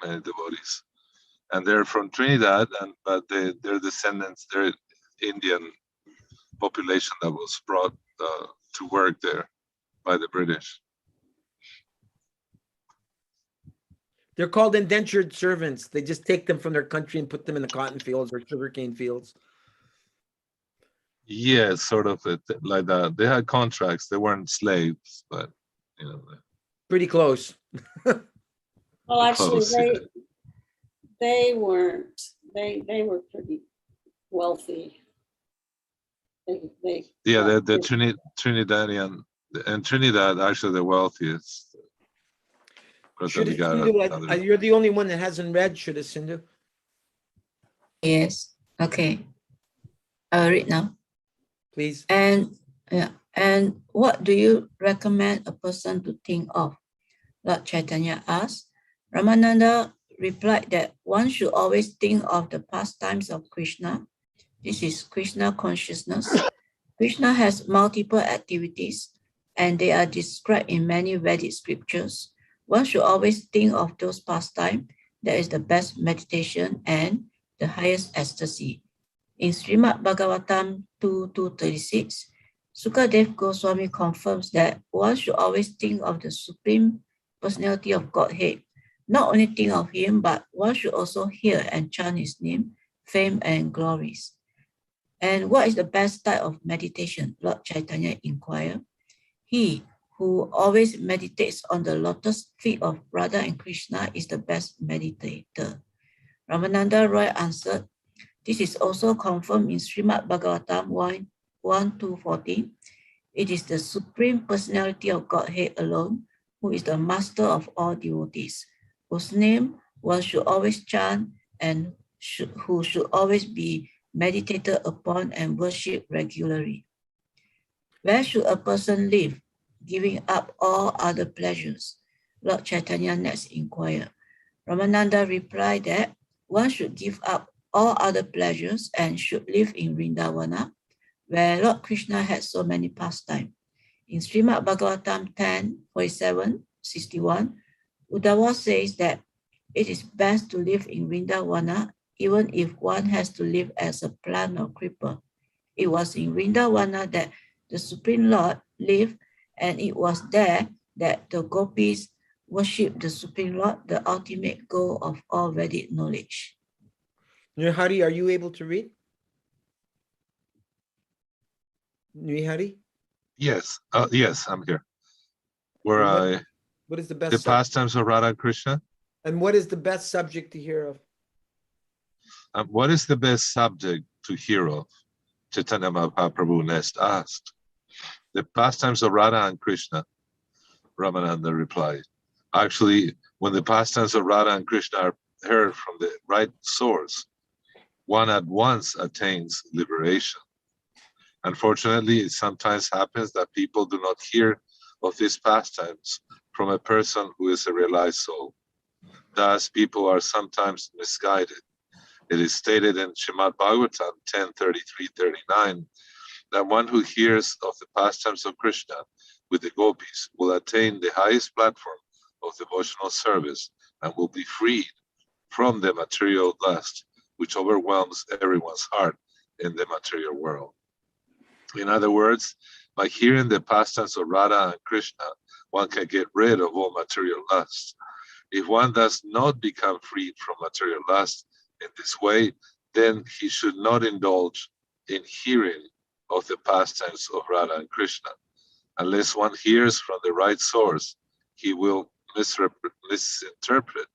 many devotees. And they're from Trinidad, but they're descendants. They're Indian population that was brought to work there by the British. They're called indentured servants. They just take them from their country and put them in the cotton fields or sugarcane fields. Yeah, sort of like that. They had contracts. They weren't slaves, but you know. Pretty close. Well, actually, Close, yeah. they weren't. They were pretty wealthy. They Yeah, the Trinidadian and Trinidad actually the wealthiest. Should Brother you're the only one that hasn't read Shuddha Sindhu. Yes. Okay. I'll read now. Please. And yeah. And what do you recommend a person to think of? Lord Chaitanya asked. Ramananda replied that one should always think of the pastimes of Krishna. This is Krishna consciousness. Krishna has multiple activities and they are described in many Vedic scriptures. One should always think of those pastimes. That is the best meditation and the highest ecstasy. In Srimad Bhagavatam 2.236, Sukadev Goswami confirms that one should always think of the Supreme Personality of Godhead. Not only think of him, but one should also hear and chant his name, fame and glories. And what is the best type of meditation? Lord Chaitanya inquired. He who always meditates on the lotus feet of Radha and Krishna is the best meditator. Ramananda Roy answered, this is also confirmed in Srimad Bhagavatam 1.2.14. It is the Supreme Personality of Godhead alone who is the master of all devotees, whose name one should always chant and who should always be meditated upon and worshipped regularly. Where should a person live, giving up all other pleasures? Lord Chaitanya next inquired. Ramananda replied that one should give up all other pleasures and should live in Vrindavana, where Lord Krishna had so many pastimes. In Srimad Bhagavatam 10:47-61, Uddhava says that it is best to live in Vrindavana even if one has to live as a plant or creeper. It was in Vrindavana that the Supreme Lord lived, and it was there that the gopis worshipped the Supreme Lord, the ultimate goal of all Vedic knowledge. Nrihari, are you able to read? Nrihari? Yes, yes, I'm here. Where What is the best the subject? pastimes of Radha and Krishna. And what is the best subject to hear of? What is the best subject to hear of? Chaitanya Mahaprabhu next asked. The pastimes of Radha and Krishna, Ramananda replied. Actually, when the pastimes of Radha and Krishna are heard from the right source, one at once attains liberation. Unfortunately, it sometimes happens that people do not hear of these pastimes from a person who is a realized soul. Thus, people are sometimes misguided. It is stated in Srimad Bhagavatam 10:33-39 that one who hears of the pastimes of Krishna with the gopis will attain the highest platform of devotional service and will be freed from the material lust which overwhelms everyone's heart in the material world. In other words, by hearing the pastimes of Radha and Krishna, one can get rid of all material lust. If one does not become freed from material lust in this way, then he should not indulge in hearing of the pastimes of Radha and Krishna. Unless one hears from the right source, he will misinterpret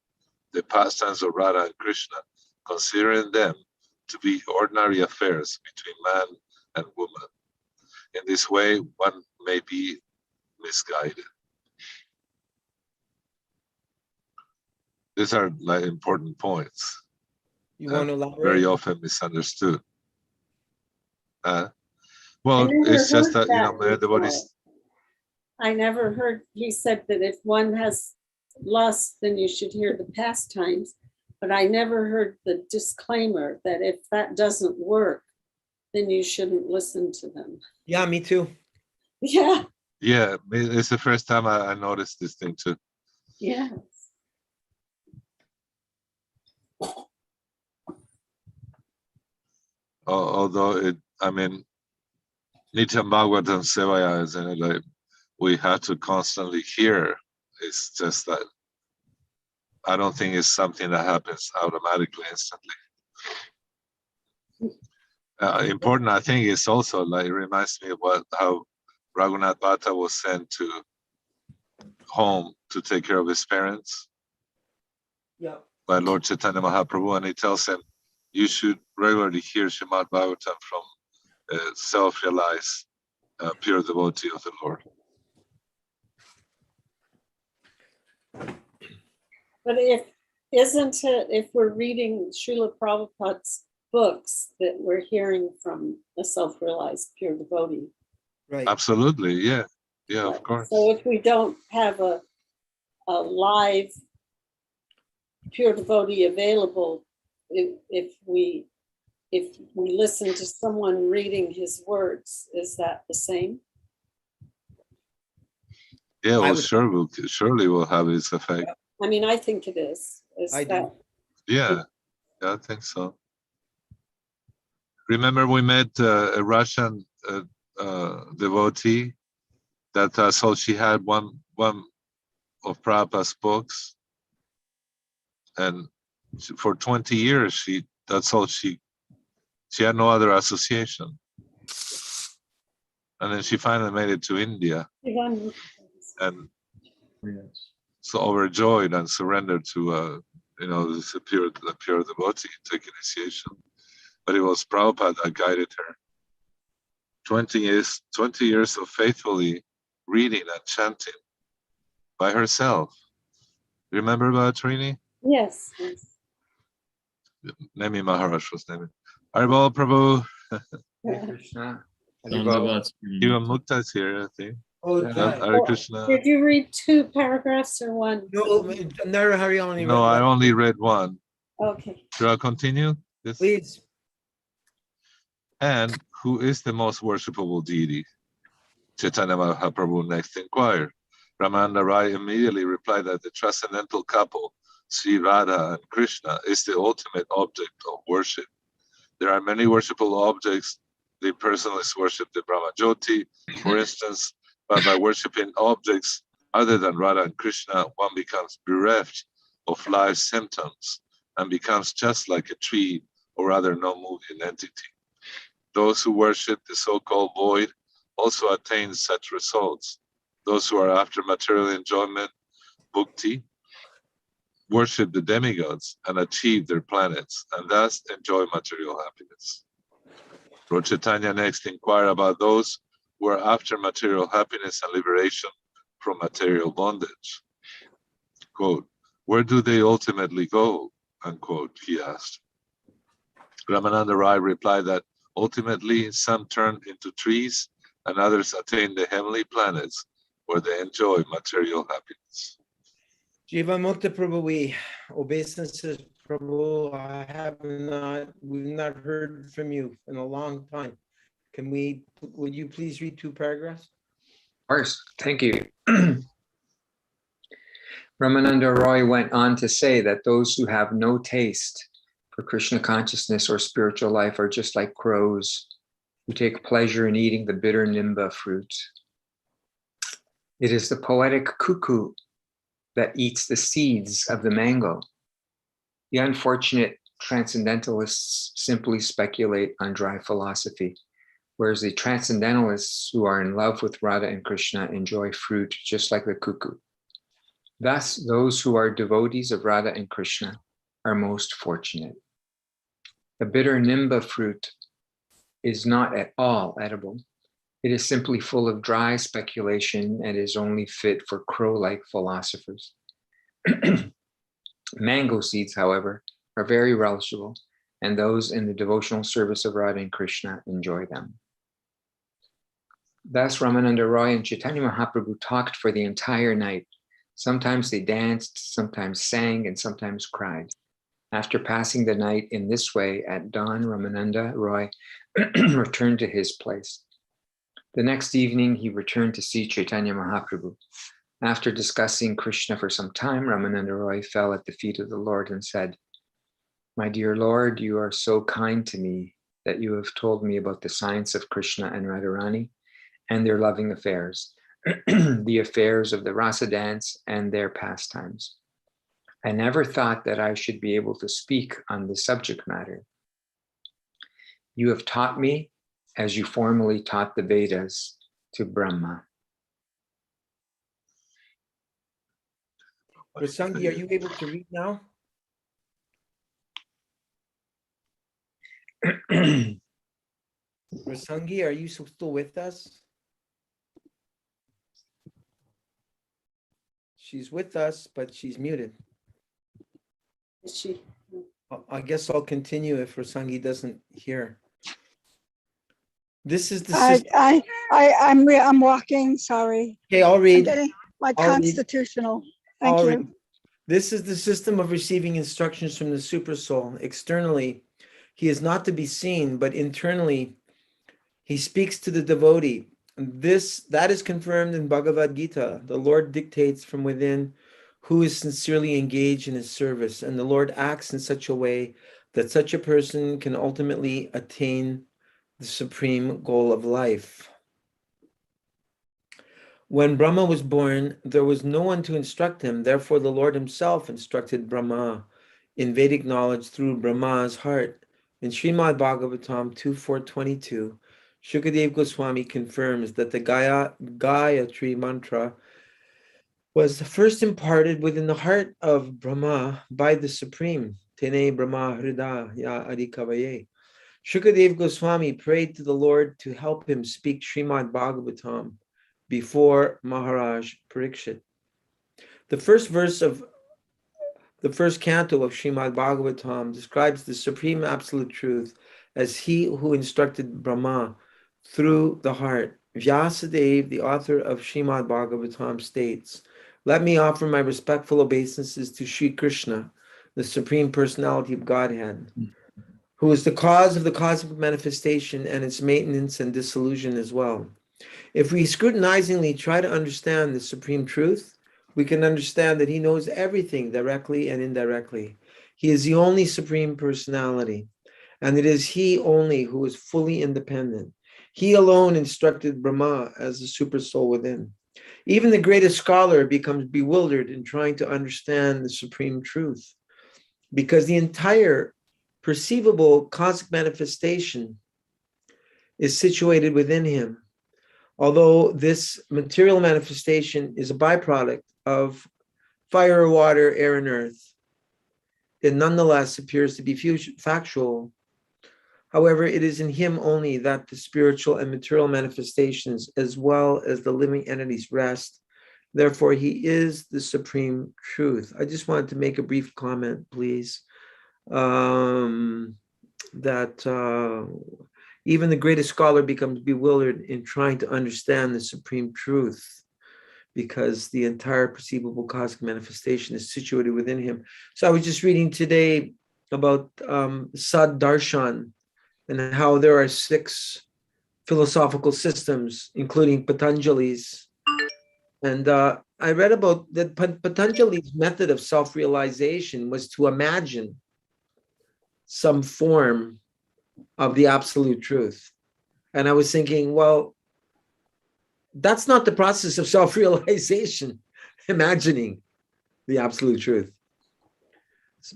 the pastimes of Radha and Krishna, considering them to be ordinary affairs between man and woman. In this way, one may be misguided. These are like important points. You want to Very elaborate? often misunderstood. I Well, never it's just heard that, you know, that many before. devotees. I never heard, he said that if one has lust, then you should hear the pastimes. But I never heard the disclaimer that if that doesn't work, then you shouldn't listen to them. Yeah, me too. Yeah, Yeah, it's the first time I noticed this thing too. yeah. Although I mean, Nityam Bhagavatam Sevaya, isn't it? Like, we have to constantly hear. It's just that I don't think it's something that happens automatically, instantly. Important, I think, is also like, it reminds me of how Raghunath Bhatta was sent to home to take care of his parents Yeah. by Lord Chaitanya Mahaprabhu, and he tells him, you should regularly hear Srimad Bhagavatam from a self-realized, pure devotee of the Lord. But if we're reading Srila Prabhupada's books, that we're hearing from a self-realized pure devotee. Right. Absolutely, yeah, yeah, of course. So if we don't have a live pure devotee available, if we listen to someone reading his words, is that the same? Yeah, I well, would- surely will have its effect. I mean, I think it is. I do. Yeah, I think so. Remember, we met a Russian devotee that so she had one of Prabhupada's books, and for 20 years that's all she had no other association, and then she finally made it to India, and Yes. so overjoyed and surrendered to the pure devotee, take initiation. But it was Prabhupada that guided her. 20 years of faithfully reading and chanting by herself. Remember about Trini? Yes. Nemi Maharaj was naming. Haribol Prabhu. Hare Krishna. Dandavat. Even Mukta is here, I think. Oh, Hare Krishna. Did you read 2 paragraphs or 1? no, Narahari only No, read I one. only read one. Okay. Should I continue? Yes. Please. And who is the most worshipable deity? Chaitanya Mahaprabhu next inquired. Ramananda Rai immediately replied that the transcendental couple, Sri Radha and Krishna, is the ultimate object of worship. There are many worshipable objects. The personalists worship the Brahma Jyoti, for instance, but by worshiping objects other than Radha and Krishna, one becomes bereft of life's symptoms and becomes just like a tree or other non-moving entity. Those who worship the so-called void also attain such results. Those who are after material enjoyment, bhukti, worship the demigods and achieve their planets, and thus enjoy material happiness. Lord Chaitanya next inquired about those who are after material happiness and liberation from material bondage. Quote, where do they ultimately go? Unquote, he asked. Ramananda Rai replied that ultimately some turn into trees and others attain the heavenly planets where they enjoy material happiness. Jiva Mukta Prabhu, we obeisances Prabhu, we've not heard from you in a long time. Would you please read 2 paragraphs? Of course, thank you. Ramananda Roy went on to say that those who have no taste for Krishna consciousness or spiritual life are just like crows who take pleasure in eating the bitter nimba fruit. It is the poetic cuckoo that eats the seeds of the mango. The unfortunate transcendentalists simply speculate on dry philosophy, whereas the transcendentalists who are in love with Radha and Krishna enjoy fruit just like the cuckoo. Thus, those who are devotees of Radha and Krishna are most fortunate. The bitter nimba fruit is not at all edible. It is simply full of dry speculation and is only fit for crow-like philosophers. Mango seeds, however, are very relishable, and those in the devotional service of Radha and Krishna enjoy them. Thus, Ramananda Roy and Chaitanya Mahaprabhu talked for the entire night. Sometimes they danced, sometimes sang, and sometimes cried. After passing the night in this way, at dawn, Ramananda Roy returned to his place. The next evening, he returned to see Chaitanya Mahaprabhu. After discussing Krishna for some time, Ramananda Roy fell at the feet of the Lord and said, "My dear Lord, you are so kind to me that you have told me about the science of Krishna and Radharani and their loving affairs, the affairs of the rasa dance and their pastimes. I never thought that I should be able to speak on this subject matter. You have taught me as you formally taught the Vedas to Brahma." Rasangi, are you able to read now? Rasangi, are you still with us? She's with us, but she's muted. Is she? I guess I'll continue if Rasangi doesn't hear. This is the I, system. I'm walking, sorry. Okay, I'll I'm read. getting my I'll read. constitutional. Thank I'll you. read. This is the system of receiving instructions from the super soul. Externally, he is not to be seen, but internally, he speaks to the devotee. That is confirmed in Bhagavad Gita. The Lord dictates from within who is sincerely engaged in his service, and the Lord acts in such a way that such a person can ultimately attain the supreme goal of life. When Brahma was born, there was no one to instruct him. Therefore, the Lord himself instructed Brahma in Vedic knowledge through Brahma's heart. In Srimad Bhagavatam 2.4.22, Shukadev Goswami confirms that the Gayatri mantra was first imparted within the heart of Brahma by the Supreme. Tene Brahma Hridaya Adikavaye. Shukadev Goswami prayed to the Lord to help him speak Srimad Bhagavatam before Maharaj Parikshit. The first verse of the first canto of Srimad Bhagavatam describes the supreme absolute truth as he who instructed Brahma through the heart. Vyasadeva, the author of Srimad Bhagavatam, states, "Let me offer my respectful obeisances to Sri Krishna, the Supreme Personality of Godhead, who is the cause of the cosmic manifestation and its maintenance and dissolution as well. If we scrutinizingly try to understand the supreme truth, we can understand that he knows everything directly and indirectly. He is the only supreme personality, and it is he only who is fully independent. He alone instructed Brahma as the super soul within. Even the greatest scholar becomes bewildered in trying to understand the supreme truth, because the entire perceivable cosmic manifestation is situated within him. Although this material manifestation is a byproduct of fire, water, air, and earth, it nonetheless appears to be factual. However, it is in him only that the spiritual and material manifestations, as well as the living entities, rest. Therefore, he is the supreme truth." I just wanted to make a brief comment, please, that even the greatest scholar becomes bewildered in trying to understand the supreme truth, because the entire perceivable cosmic manifestation is situated within him. So I was just reading today about Sad Darshan and how there are 6 philosophical systems, including Patanjali's. And I read about that Patanjali's method of self-realization was to imagine some form of the absolute truth. And I was thinking, well, that's not the process of self-realization, imagining the absolute truth.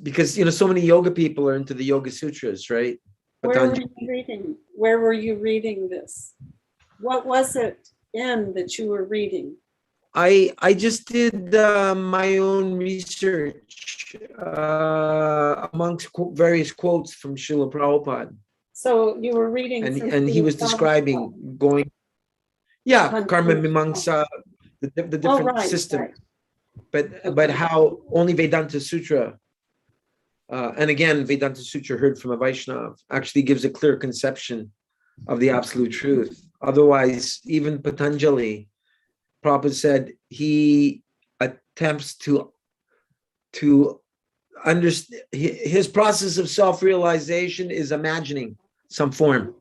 Because, so many yoga people are into the Yoga Sutras, right? Where were you reading? Where were you reading this? What was it in that you were reading? I just did my own research amongst various quotes from Srila Prabhupada. So you were reading, and he was describing going. Yeah, Karma Mimamsa, the different right, systems. right. But how only Vedanta Sutra, and again, Vedanta Sutra heard from a Vaishnava, actually gives a clear conception of the absolute truth. Otherwise, even Patanjali, Prabhupada said he attempts to understand, his process of self-realization is imagining some form.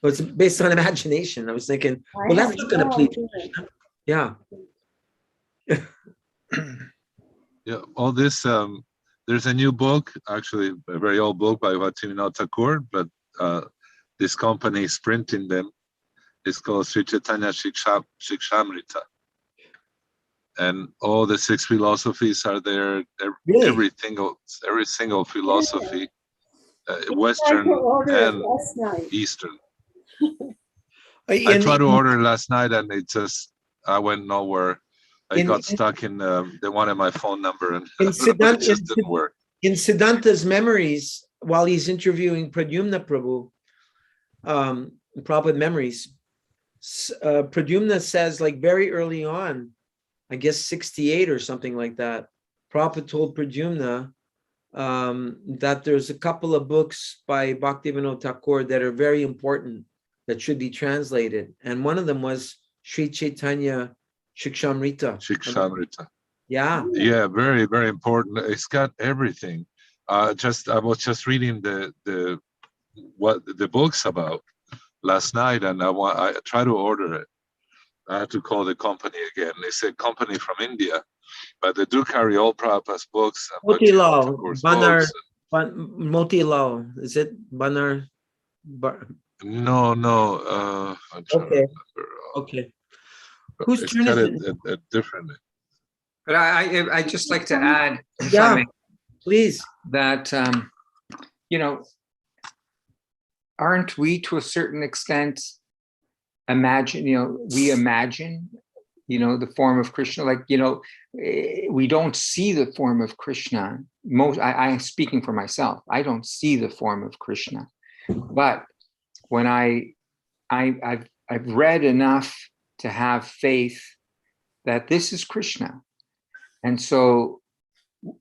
So it's based on imagination. I was thinking, well, that's not going to please Krishna. Yeah. Yeah, all this. There's a new book, actually a very old book by Bhaktivinoda Thakur, but this company is printing them. It's called Sri Chaitanya Shikshamrita, and all the 6 philosophies are there. Really? Every single philosophy, I Western ordered it and last night. Eastern. I tried to order last night, and I went nowhere. I got stuck in. They wanted my phone number, and it just didn't work. In Siddhanta's memories, while he's interviewing Pradyumna Prabhu, Prabhupada memories, Pradyumna says, like very early on, I guess 68 or something like that, Prabhupada told Pradyumna that there's a couple of books by Bhaktivinoda Thakur that are very important that should be translated. And one of them was Sri Chaitanya Shikshamrita. Shikshamrita. Yeah. Yeah, very, very important. It's got everything. I was just reading what the book's about last night, and I tried to order it. I had to call the company again. It's a company from India, but they do carry all Prabhupada's books. Motilal, Motilal, is it Banar? No. I'm trying to remember. Okay. Whose it's turn got is it differently. But I just like to add, if I Yeah, may, please. that aren't we to a certain extent we imagine the form of Krishna, like we don't see the form of Krishna. I'm speaking for myself. I don't see the form of Krishna, but when I've read enough to have faith that this is Krishna, and so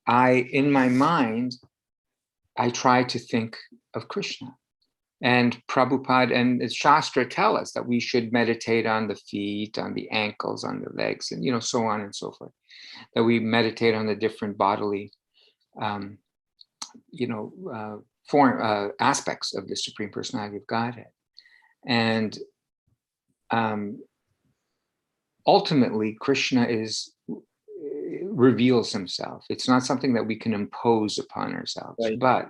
in my mind, I try to think of Krishna. And Prabhupada and the Shastra tell us that we should meditate on the feet, on the ankles, on the legs, and so on and so forth. That we meditate on the different bodily, form aspects of the Supreme Personality of Godhead. And ultimately, Krishna reveals himself. It's not something that we can impose upon ourselves, Right.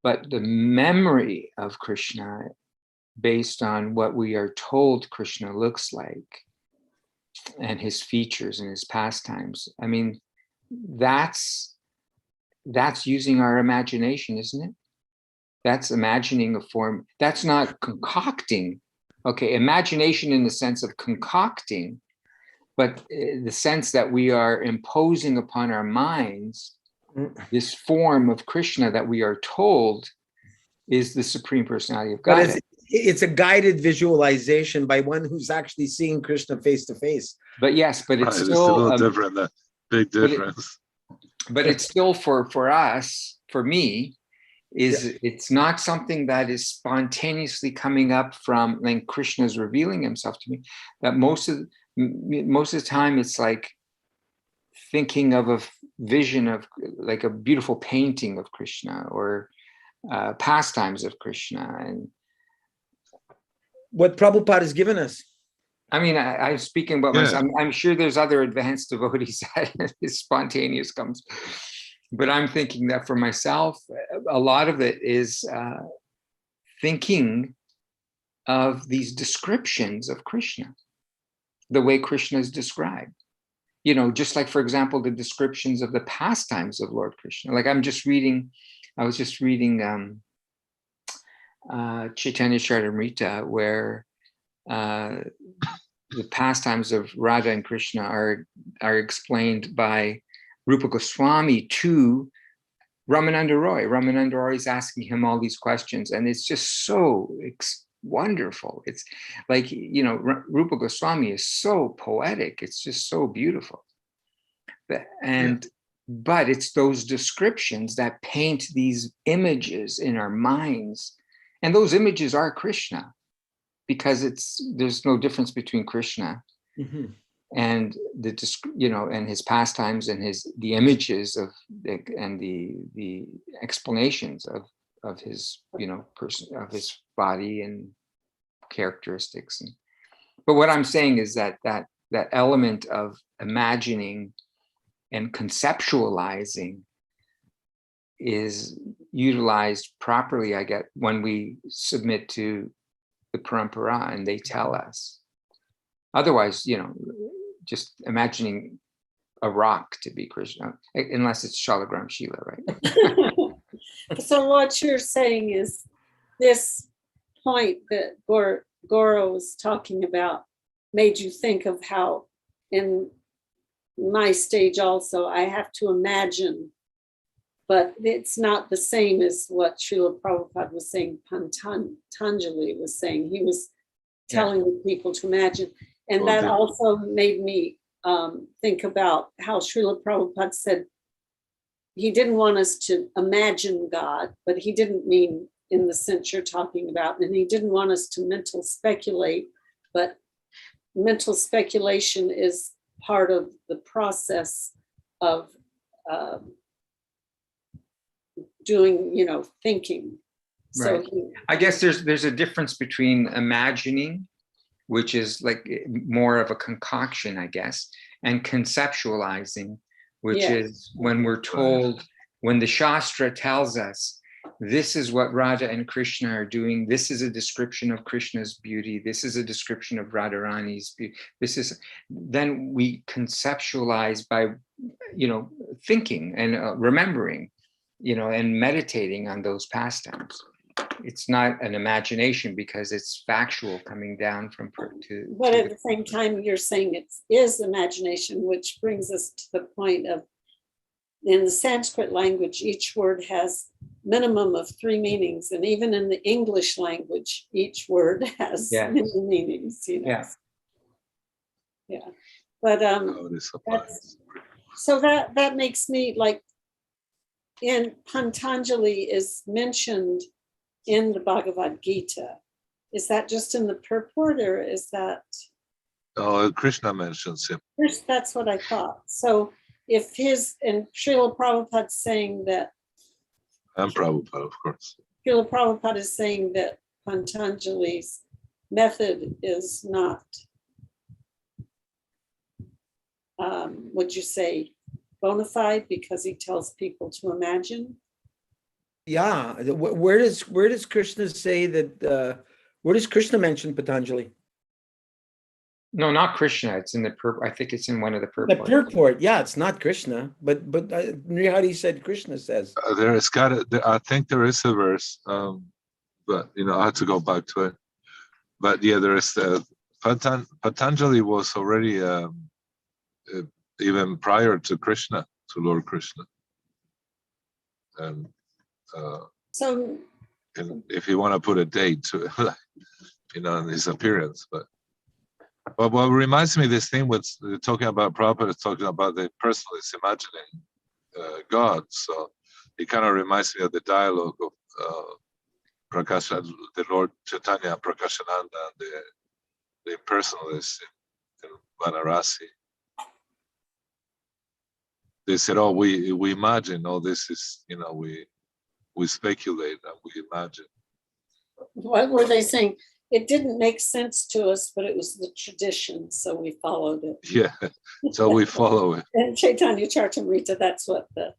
But the memory of Krishna, based on what we are told Krishna looks like, and his features and his pastimes, I mean, that's using our imagination, isn't it? That's imagining a form. That's not concocting. Okay, imagination in the sense of concocting, but the sense that we are imposing upon our minds this form of Krishna that we are told is the Supreme Personality of God. But it's a guided visualization by one who's actually seeing Krishna face to face. But yes, but it's Right, still it's a little different. A big difference. But it's still for us, for me, it's not something that is spontaneously coming up from when Krishna is revealing himself to me. That most of the time it's like thinking of a vision of like a beautiful painting of Krishna or pastimes of Krishna. And what Prabhupada has given us. I mean, I'm speaking about myself. I'm sure there's other advanced devotees that is spontaneous comes, but I'm thinking that for myself, a lot of it is thinking of these descriptions of Krishna, the way Krishna is described. Just like, for example, the descriptions of the pastimes of Lord Krishna. Like I was just reading Chaitanya Charitamrita, where the pastimes of Radha and Krishna are explained by Rupa Goswami to Ramananda Roy. Ramananda Roy is asking him all these questions, and it's just so wonderful. It's like, you know, Rupa Goswami is so poetic. It's just so beautiful. But it's those descriptions that paint these images in our minds. And those images are Krishna, because there's no difference between Krishna and and his pastimes and the images of and the explanations of his, person, of his body and characteristics. But what I'm saying is that element of imagining and conceptualizing is utilized properly, I get, when we submit to the parampara and they tell us. Otherwise, just imagining a rock to be Krishna, unless it's Shalagram Shila, right? So what you're saying is this point that Goro was talking about made you think of how in my stage also I have to imagine, but it's not the same as what Srila Prabhupada was saying, Patanjali was saying. He was telling the people to imagine. And that also made me think about how Srila Prabhupada said he didn't want us to imagine God, but he didn't mean in the sense you're talking about. And he didn't want us to mental speculate, but mental speculation is part of the process of doing, thinking. Right. So I guess there's a difference between imagining, which is like more of a concoction, I guess, and conceptualizing, which is when we're told, when the Shastra tells us, this is what Radha and Krishna are doing. This is a description of Krishna's beauty. This is a description of Radharani's beauty. Then we conceptualize by, thinking and remembering, and meditating on those pastimes. It's not an imagination because it's factual coming down from But at the same time, you're saying it is imagination, which brings us to the point of, in the Sanskrit language, each word has minimum of 3 meanings. And even in the English language, each word has many meanings, Yeah. But so that makes me like, in Patanjali is mentioned in the Bhagavad Gita. Is that just in the purport, or is that? Oh, Krishna mentions him. That's what I thought. So if and Srila Prabhupada saying that. And Prabhupada, of course. Srila Prabhupada is saying that Patanjali's method is not, would you say, bona fide because he tells people to imagine? Yeah, where does Krishna say that? Where does Krishna mention Patanjali? No, not Krishna. It's in the I think it's in one of the purports. The purport, yeah, it's not Krishna, but Nrihari said Krishna says. I think there is a verse, but I had to go back to it. But yeah, there is Patanjali was already even prior to Krishna, to Lord Krishna, and so. And if you want to put a date to it, in his appearance, but what reminds me of this thing with talking about Prabhupada is talking about the person is imagining God. So it kind of reminds me of the dialogue of the Lord Chaitanya, Prakashananda, and the impersonalists in Varanasi. They said, "Oh, we imagine. Oh, this is we speculate and we imagine." What were they saying? It didn't make sense to us, but it was the tradition, so we followed it. Yeah, so we follow it. And Chaitanya Charitamrita, that's what the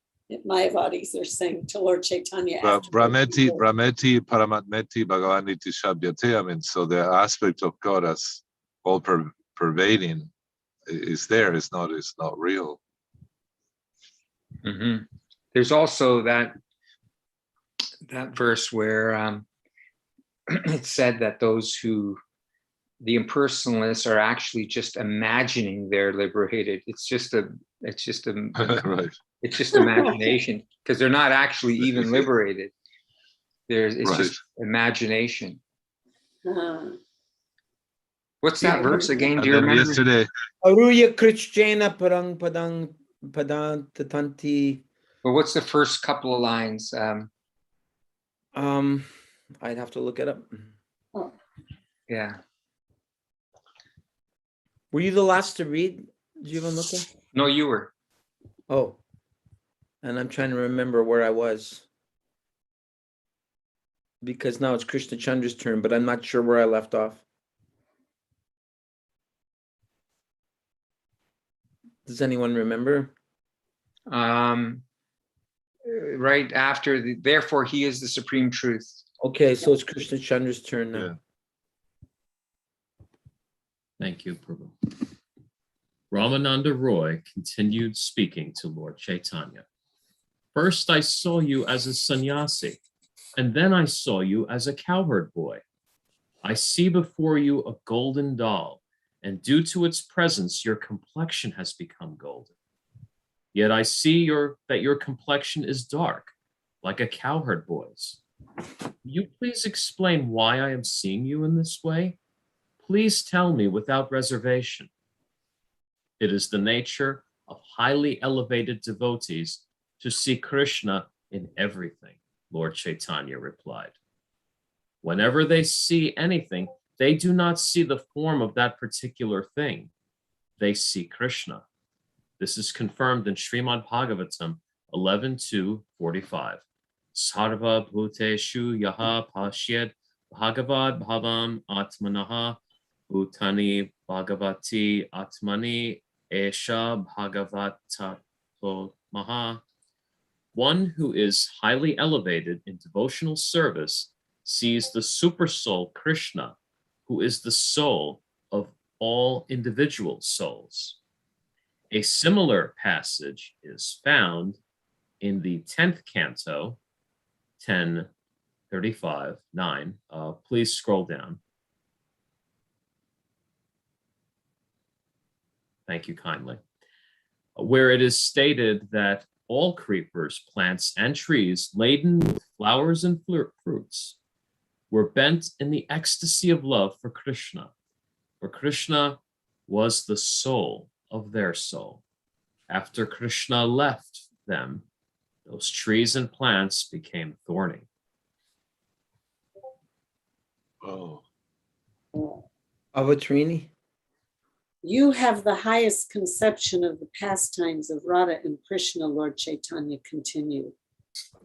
Mayavadis are saying to Lord Chaitanya. Brahmeti Paramatmeti Bhagavaniti Shabhyate. I mean, so the aspect of God as all pervading is there. It's not real. Mm-hmm. There's also that verse where it said that the impersonalists are actually just imagining they're liberated. It's just Right. It's just imagination, because they're not actually even liberated. It's just imagination. What's that verse again? Do And you then remember? yesterday, Aruya Krishna Parang Padang Tatanti. But what's the first couple of lines? I'd have to look it up. Yeah. Were you the last to read? Did you even look at? No, you were. Oh, and I'm trying to remember where I was. Because now it's Krishna Chandra's turn, but I'm not sure where I left off. Does anyone remember? Right after the, therefore he is the supreme truth. Okay, so it's Krishna Chandra's turn now. yeah. Thank you, Prabhu. Ramananda Roy continued speaking to Lord Chaitanya. First, I saw you as a sannyasi, and then I saw you as a cowherd boy. I see before you a golden doll, and due to its presence, your complexion has become golden. Yet I see that your complexion is dark, like a cowherd boy's. Will you please explain why I am seeing you in this way? Please tell me without reservation. It is the nature of highly elevated devotees to see Krishna in everything, Lord Chaitanya replied. Whenever they see anything, they do not see the form of that particular thing. They see Krishna. This is confirmed in Srimad Bhagavatam 11:2-45. Sarva bhuteshu yaha pashyad bhagavad bhavam atmanaha bhutani bhagavati atmani esha bhagavatato maha. One who is highly elevated in devotional service sees the supersoul Krishna, who is the soul of all individual souls. A similar passage is found in the 10th canto, 10:35-9. Please scroll down. Thank you kindly. Where it is stated that all creepers, plants, and trees laden with flowers and fruits were bent in the ecstasy of love for Krishna, for Krishna was the soul of their soul. After Krishna left them, those trees and plants became thorny. Oh, Avatrini? You have the highest conception of the pastimes of Radha and Krishna, Lord Chaitanya continued.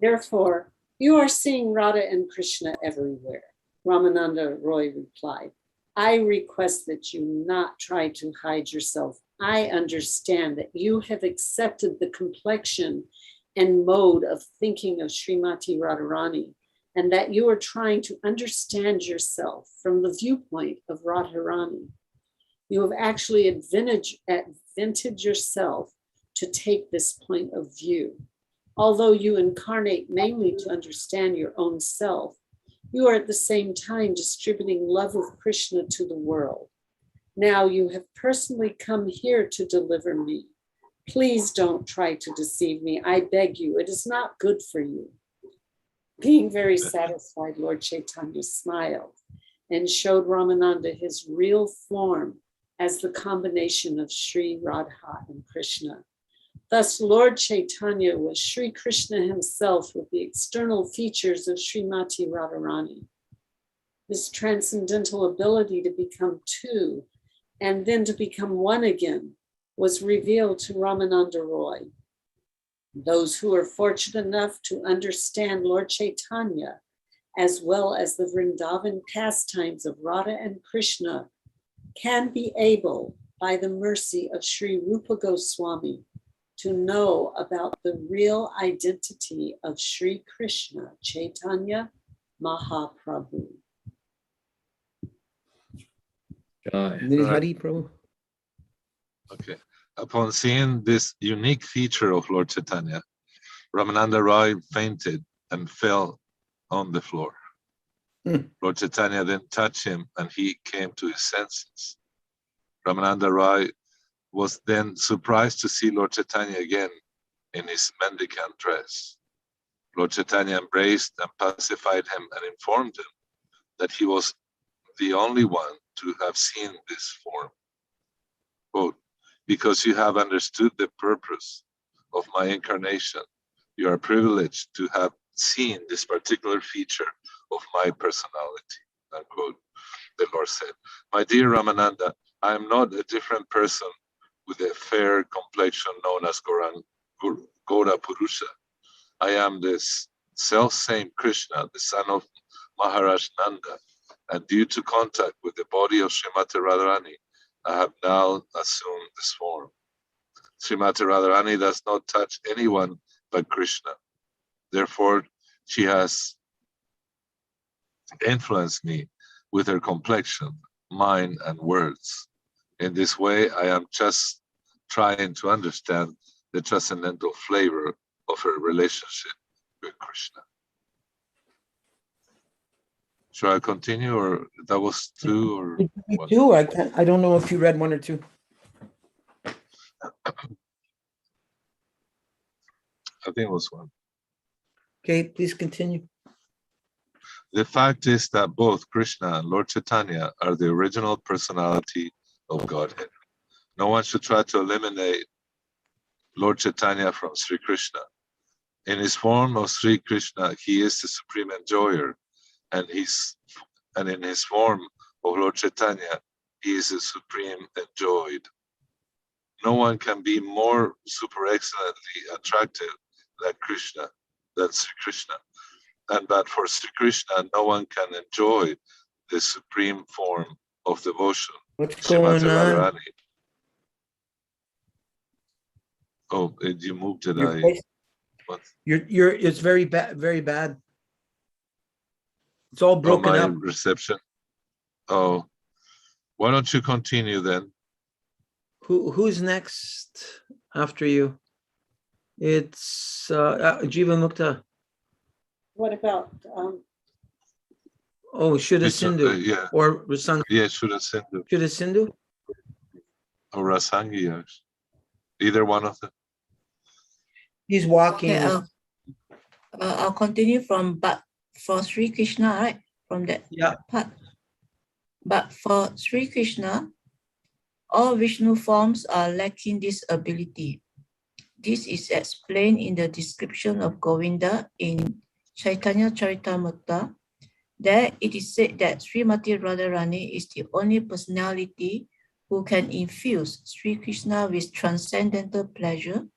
Therefore, you are seeing Radha and Krishna everywhere. Ramananda Roy replied, I request that you not try to hide yourself. I understand that you have accepted the complexion and mode of thinking of Srimati Radharani, and that you are trying to understand yourself from the viewpoint of Radharani. You have actually invented yourself to take this point of view. Although you incarnate mainly to understand your own self, you are at the same time distributing love of Krishna to the world. Now you have personally come here to deliver me. Please don't try to deceive me. I beg you, it is not good for you. Being very satisfied, Lord Chaitanya smiled and showed Ramananda his real form as the combination of Sri Radha and Krishna. Thus, Lord Chaitanya was Sri Krishna himself with the external features of Srimati Radharani. This transcendental ability to become two and then to become one again was revealed to Ramananda Roy. Those who are fortunate enough to understand Lord Chaitanya, as well as the Vrindavan pastimes of Radha and Krishna, can be able, by the mercy of Sri Rupa Goswami, to know about the real identity of Sri Krishna Chaitanya Mahaprabhu. Hari Prabhu. okay. Upon seeing this unique feature of Lord Chaitanya, Ramananda Roy fainted and fell on the floor. Lord Chaitanya then touched him and he came to his senses. Ramananda Roy was then surprised to see Lord Chaitanya again in his mendicant dress. Lord Chaitanya embraced and pacified him and informed him that he was the only one to have seen this form. Quote, because you have understood the purpose of my incarnation, you are privileged to have seen this particular feature of my personality, unquote, the Lord said. My dear Ramananda, I am not a different person with a fair complexion known as Gora Purusha. I am this self-same Krishna, the son of Maharaj Nanda, and due to contact with the body of Srimati Radharani, I have now assumed this form. Srimati Radharani does not touch anyone but Krishna. Therefore, she has influenced me with her complexion, mind, and words. In this way, I am just trying to understand the transcendental flavor of her relationship with Krishna. Should I continue, or that was two, or what? Two? I don't know if you read one or two. I think it was one. Okay, please continue. The fact is that both Krishna and Lord Chaitanya are the original personality of Godhead. No one should try to eliminate Lord Chaitanya from Sri Krishna. In his form of Sri Krishna, he is the supreme enjoyer, and in his form of Lord Chaitanya, he is the supreme enjoyed. No one can be more super excellently attractive than Sri Krishna. And but for Sri Krishna, no one can enjoy the supreme form of devotion. What's Srimati going on? Radharani. Oh, you moved it. Your voice- it's very bad, very bad. It's all broken my up. reception. Oh, why don't you continue then? Who's next after you? It's Jiva Mukta. What about Oh, Shuddha Sindhu. Yeah. Or Rasang. Yeah, Shuddha Sindhu Shuddha Sindhu? or Rasangi, yes. Either one of them. He's walking. Okay, I'll continue from but for Sri Krishna, right? From that Yeah. part. But for Sri Krishna, all Vishnu forms are lacking this ability. This is explained in the description of Govinda in Chaitanya Charitamrita. There it is said that Srimati Radharani is the only personality who can infuse Sri Krishna with transcendental pleasure.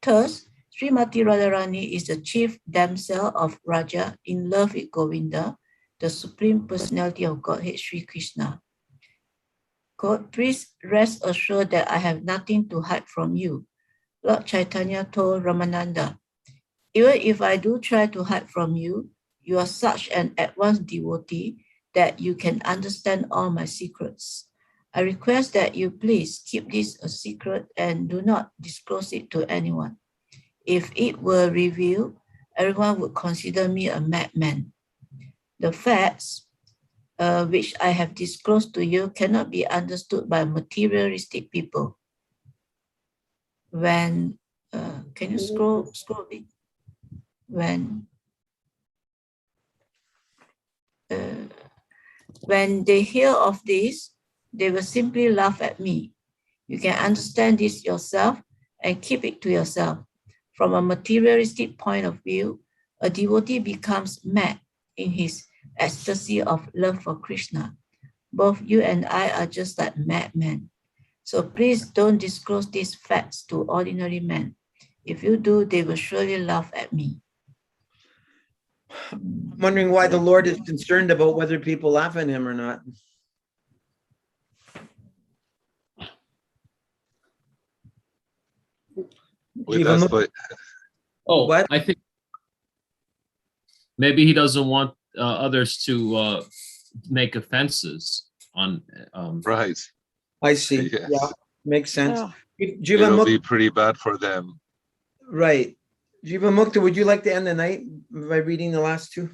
Thus, Srimati Radharani is the chief damsel of Raja in love with Govinda, the supreme personality of Godhead Sri Krishna. God, please rest assured that I have nothing to hide from you. Lord Chaitanya told Ramananda, even if I do try to hide from you, you are such an advanced devotee that you can understand all my secrets. I request that you please keep this a secret and do not disclose it to anyone. If it were revealed, everyone would consider me a madman. The facts which I have disclosed to you cannot be understood by materialistic people. When, can you scroll a bit? When they hear of this, they will simply laugh at me. You can understand this yourself and keep it to yourself. From a materialistic point of view, a devotee becomes mad in his ecstasy of love for Krishna. Both you and I are just like madmen. So please don't disclose these facts to ordinary men. If you do, they will surely laugh at me. I'm wondering why the Lord is concerned about whether people laugh at him or not. Jiva Mukta. Oh, What? I think maybe he doesn't want others to make offenses on. Right. I see. Yes. Yeah, makes sense. Oh. Jiva It'll be Mukta, pretty bad for them. right. Jiva Mukta, would you like to end the night by reading the last two?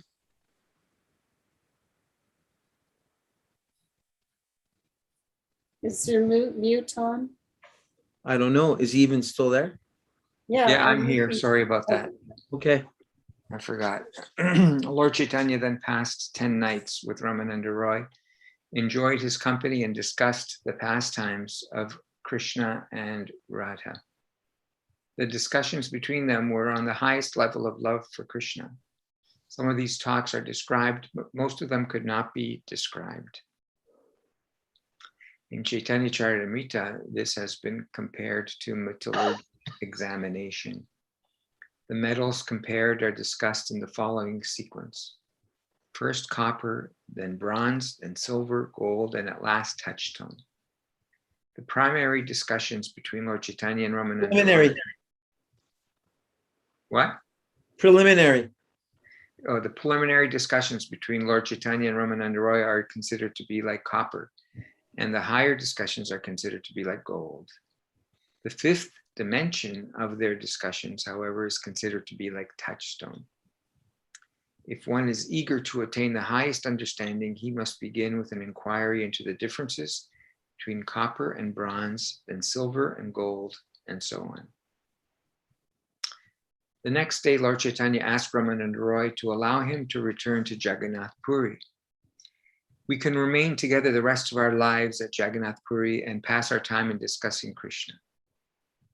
is your mute on? I don't know. Is he even still there? Yeah, I'm here. Sorry about that. Okay. I forgot. Lord Chaitanya then passed 10 nights with Ramananda Roy. enjoyed his company, and discussed the pastimes of Krishna and Radha. The discussions between them were on the highest level of love for Krishna. Some of these talks are described, but most of them could not be described. In Chaitanya Charitamrita, this has been compared to metallurgical examination. The metals compared are discussed in the following sequence. First copper, then bronze, then silver, gold, and at last touchstone. The primary discussions between Lord Chaitanya and Ramananda. Preliminary. What? Preliminary. Oh, the preliminary discussions between Lord Chaitanya and Ramananda Roy are considered to be like copper, and the higher discussions are considered to be like gold. The fifth dimension of their discussions, however, is considered to be like touchstone. If one is eager to attain the highest understanding, he must begin with an inquiry into the differences between copper and bronze, then silver and gold, and so on. The next day, Lord Chaitanya asked Ramananda Roy to allow him to return to Jagannath Puri. We can remain together the rest of our lives at Jagannath Puri and pass our time in discussing Krishna.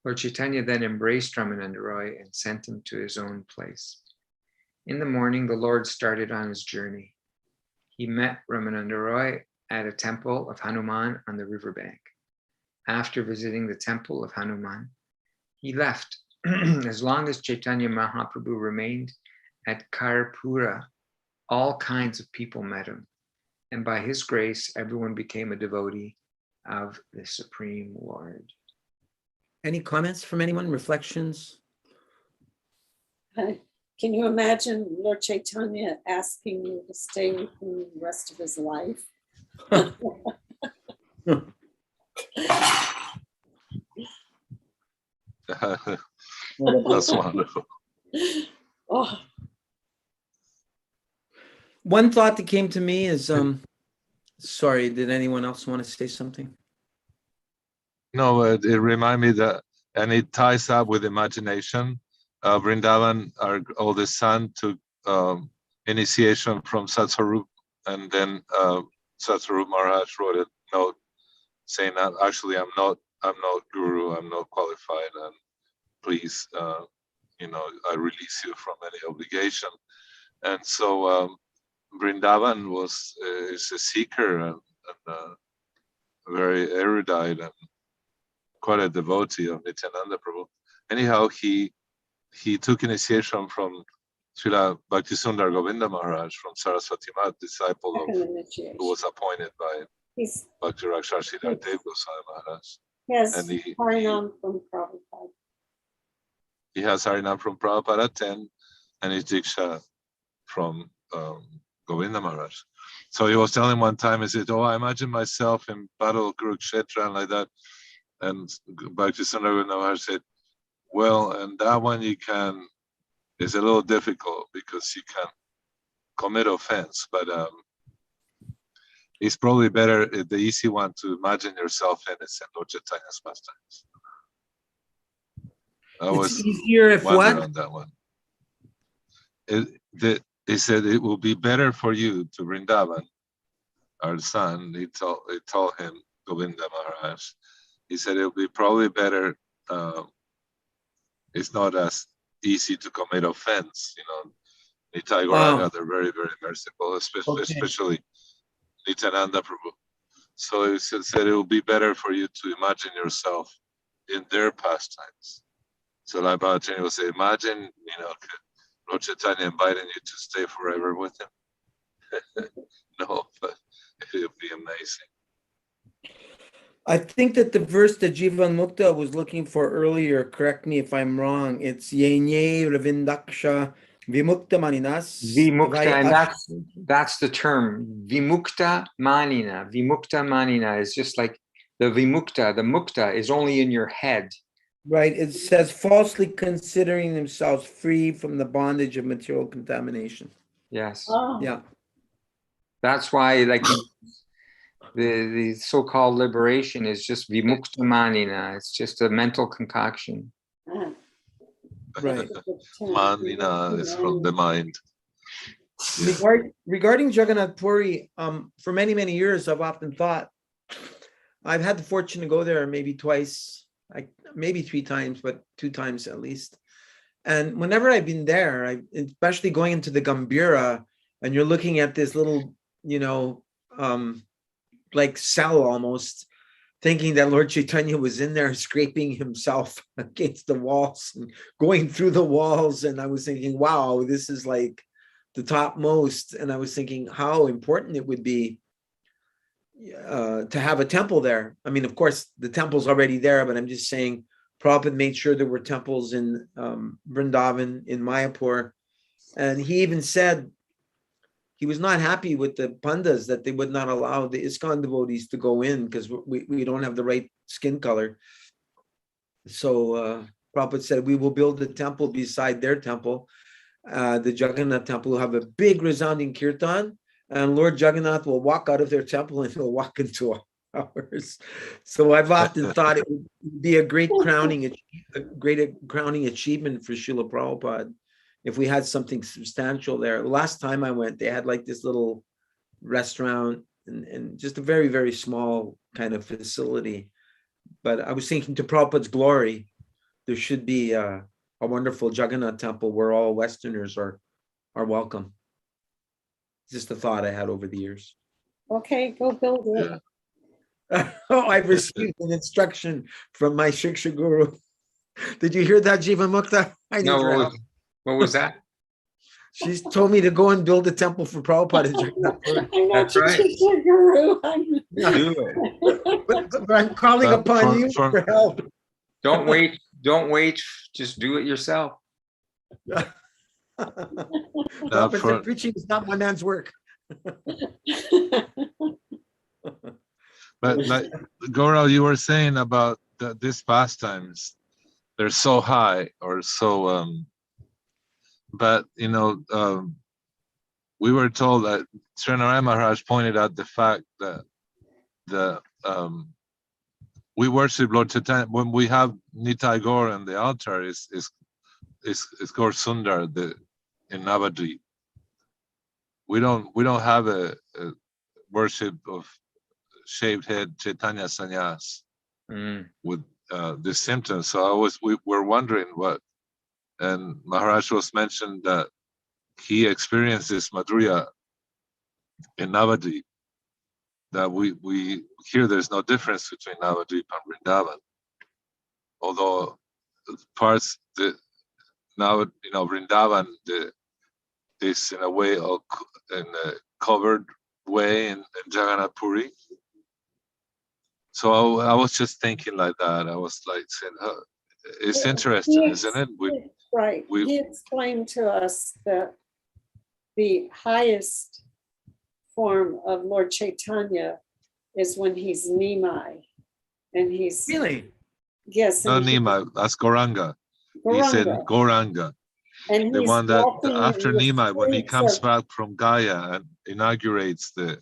Lord Chaitanya then embraced Ramananda Roy and sent him to his own place. In the morning, the Lord started on his journey. He met Ramananda Roy at a temple of Hanuman on the riverbank. After visiting the temple of Hanuman, he left. As long as Chaitanya Mahaprabhu remained at Karpura, all kinds of people met him. And by his grace, everyone became a devotee of the Supreme Lord. Any comments from anyone? Reflections? Can you imagine Lord Chaitanya asking you to stay with him the rest of his life? That's wonderful. Oh, One thought that came to me is, sorry, did anyone else want to say something? No, it reminded me that, and it ties up with imagination. Vrindavan, our oldest son, took initiation from Satsarup, and then Satsarup Maharaj wrote a note saying that actually I'm not guru, I'm not qualified, and please, I release you from any obligation. And so Vrindavan is a seeker and very erudite and quite a devotee of Nityananda Prabhu. Anyhow, he took initiation from Srila Bhaktisundar Govinda Maharaj, from Saraswati Mat, disciple of who was appointed by Bhakti Rakshar Dev Goswami Maharaj. yes, And he Harinam from Prabhupada. He has Harinam from Prabhupada 10 and his Diksha from Govinda Maharaj. So he was telling one time, he said, I imagine myself in battle Kurukshetra and like that. And Bhaktisundar Govinda Maharaj said, well, and that one it's a little difficult because you can commit offense, but it's probably better, the easy one, to imagine yourself innocent, Lord Chaitanya's pastimes. It's easier if what? On that one. He said it will be better for you to Vrindavan, our son. He told him, Govinda Maharaj. He said it will be probably better. It's not as easy to commit offense, Nitai Gauranga, they're very, very merciful, especially Nityananda Prabhu. So he said it will be better for you to imagine yourself in their pastimes. So like Bhagavatam will say, imagine, Lord Chaitanya inviting you to stay forever with him. No, but it would be amazing. I think that the verse that Jivan Mukta was looking for earlier, correct me if I'm wrong, it's Yenye Ravindaksha Vimukta Maninas. Vimukta, and that's the term. Vimukta Manina. Vimukta Manina is just like the Vimukta. The Mukta is only in your head. Right. It says falsely considering themselves free from the bondage of material contamination. Yes. Oh. Yeah. That's why, like, the so-called liberation is just vimukta manina. It's just a mental concoction. Right. Manina is from the mind. Regarding Jagannath Puri, for many, many years, I've often thought, I've had the fortune to go there maybe twice, maybe 3 times, but 2 times at least. And whenever I've been there, especially going into the Gambhira, and you're looking at this little, like cell almost, thinking that Lord Chaitanya was in there scraping himself against the walls and going through the walls. And I was thinking, wow, this is like the topmost. And I was thinking how important it would be to have a temple there. I mean, of course, the temple's already there, but I'm just saying Prabhupada made sure there were temples in Vrindavan, in Mayapur. And he even said he was not happy with the pandas that they would not allow the ISKCON devotees to go in because we don't have the right skin color. So Prabhupada said, we will build a temple beside their temple. The Jagannath temple will have a big resounding kirtan, and Lord Jagannath will walk out of their temple and he'll walk into ours. So I've often thought it would be a great crowning achievement for Srila Prabhupada if we had something substantial there. Last time I went, they had like this little restaurant and just a very, very small kind of facility. But I was thinking, to Prabhupada's glory, there should be a wonderful Jagannath temple where all Westerners are welcome. Just a thought I had over the years. Okay, go build it. Yeah. Oh, I've received an instruction from my Shiksha Guru. Did you hear that, Jiva Mukta? I need your help. What was that? She's told me to go and build a temple for Prabhupada in Jagannath Puri. I'm not That's right. your guru. Do it. But I'm calling upon you for help. Don't wait. Don't wait. Just do it yourself. Prabhupada said, preaching is not my man's work. But like Gaurav, you were saying about these pastimes, they're so high or so but we were told that Srinarayan Maharaj pointed out the fact that we worship Lord Chaitanya when we have Nitai Gaur on the altar is Gaur Sundar in Navadvip. We don't have a worship of shaved head Chaitanya Sannyas with the symptoms. So we were wondering what, and Maharaj was mentioned that he experiences Madhurya in Navadvip, that we hear there's no difference between Navadvip and Vrindavan. Although parts now Vrindavan is in a way in a covered way in Jagannath Puri. So I was just thinking like that. I was like saying, it's interesting, isn't it? Right. He explained to us that the highest form of Lord Chaitanya is when he's Nimai. And he's Really? Yes. No, Nimai, that's Gauranga. He said Gauranga. And the one that after in the Nimai, when he streets comes of- back from Gaya and inaugurates the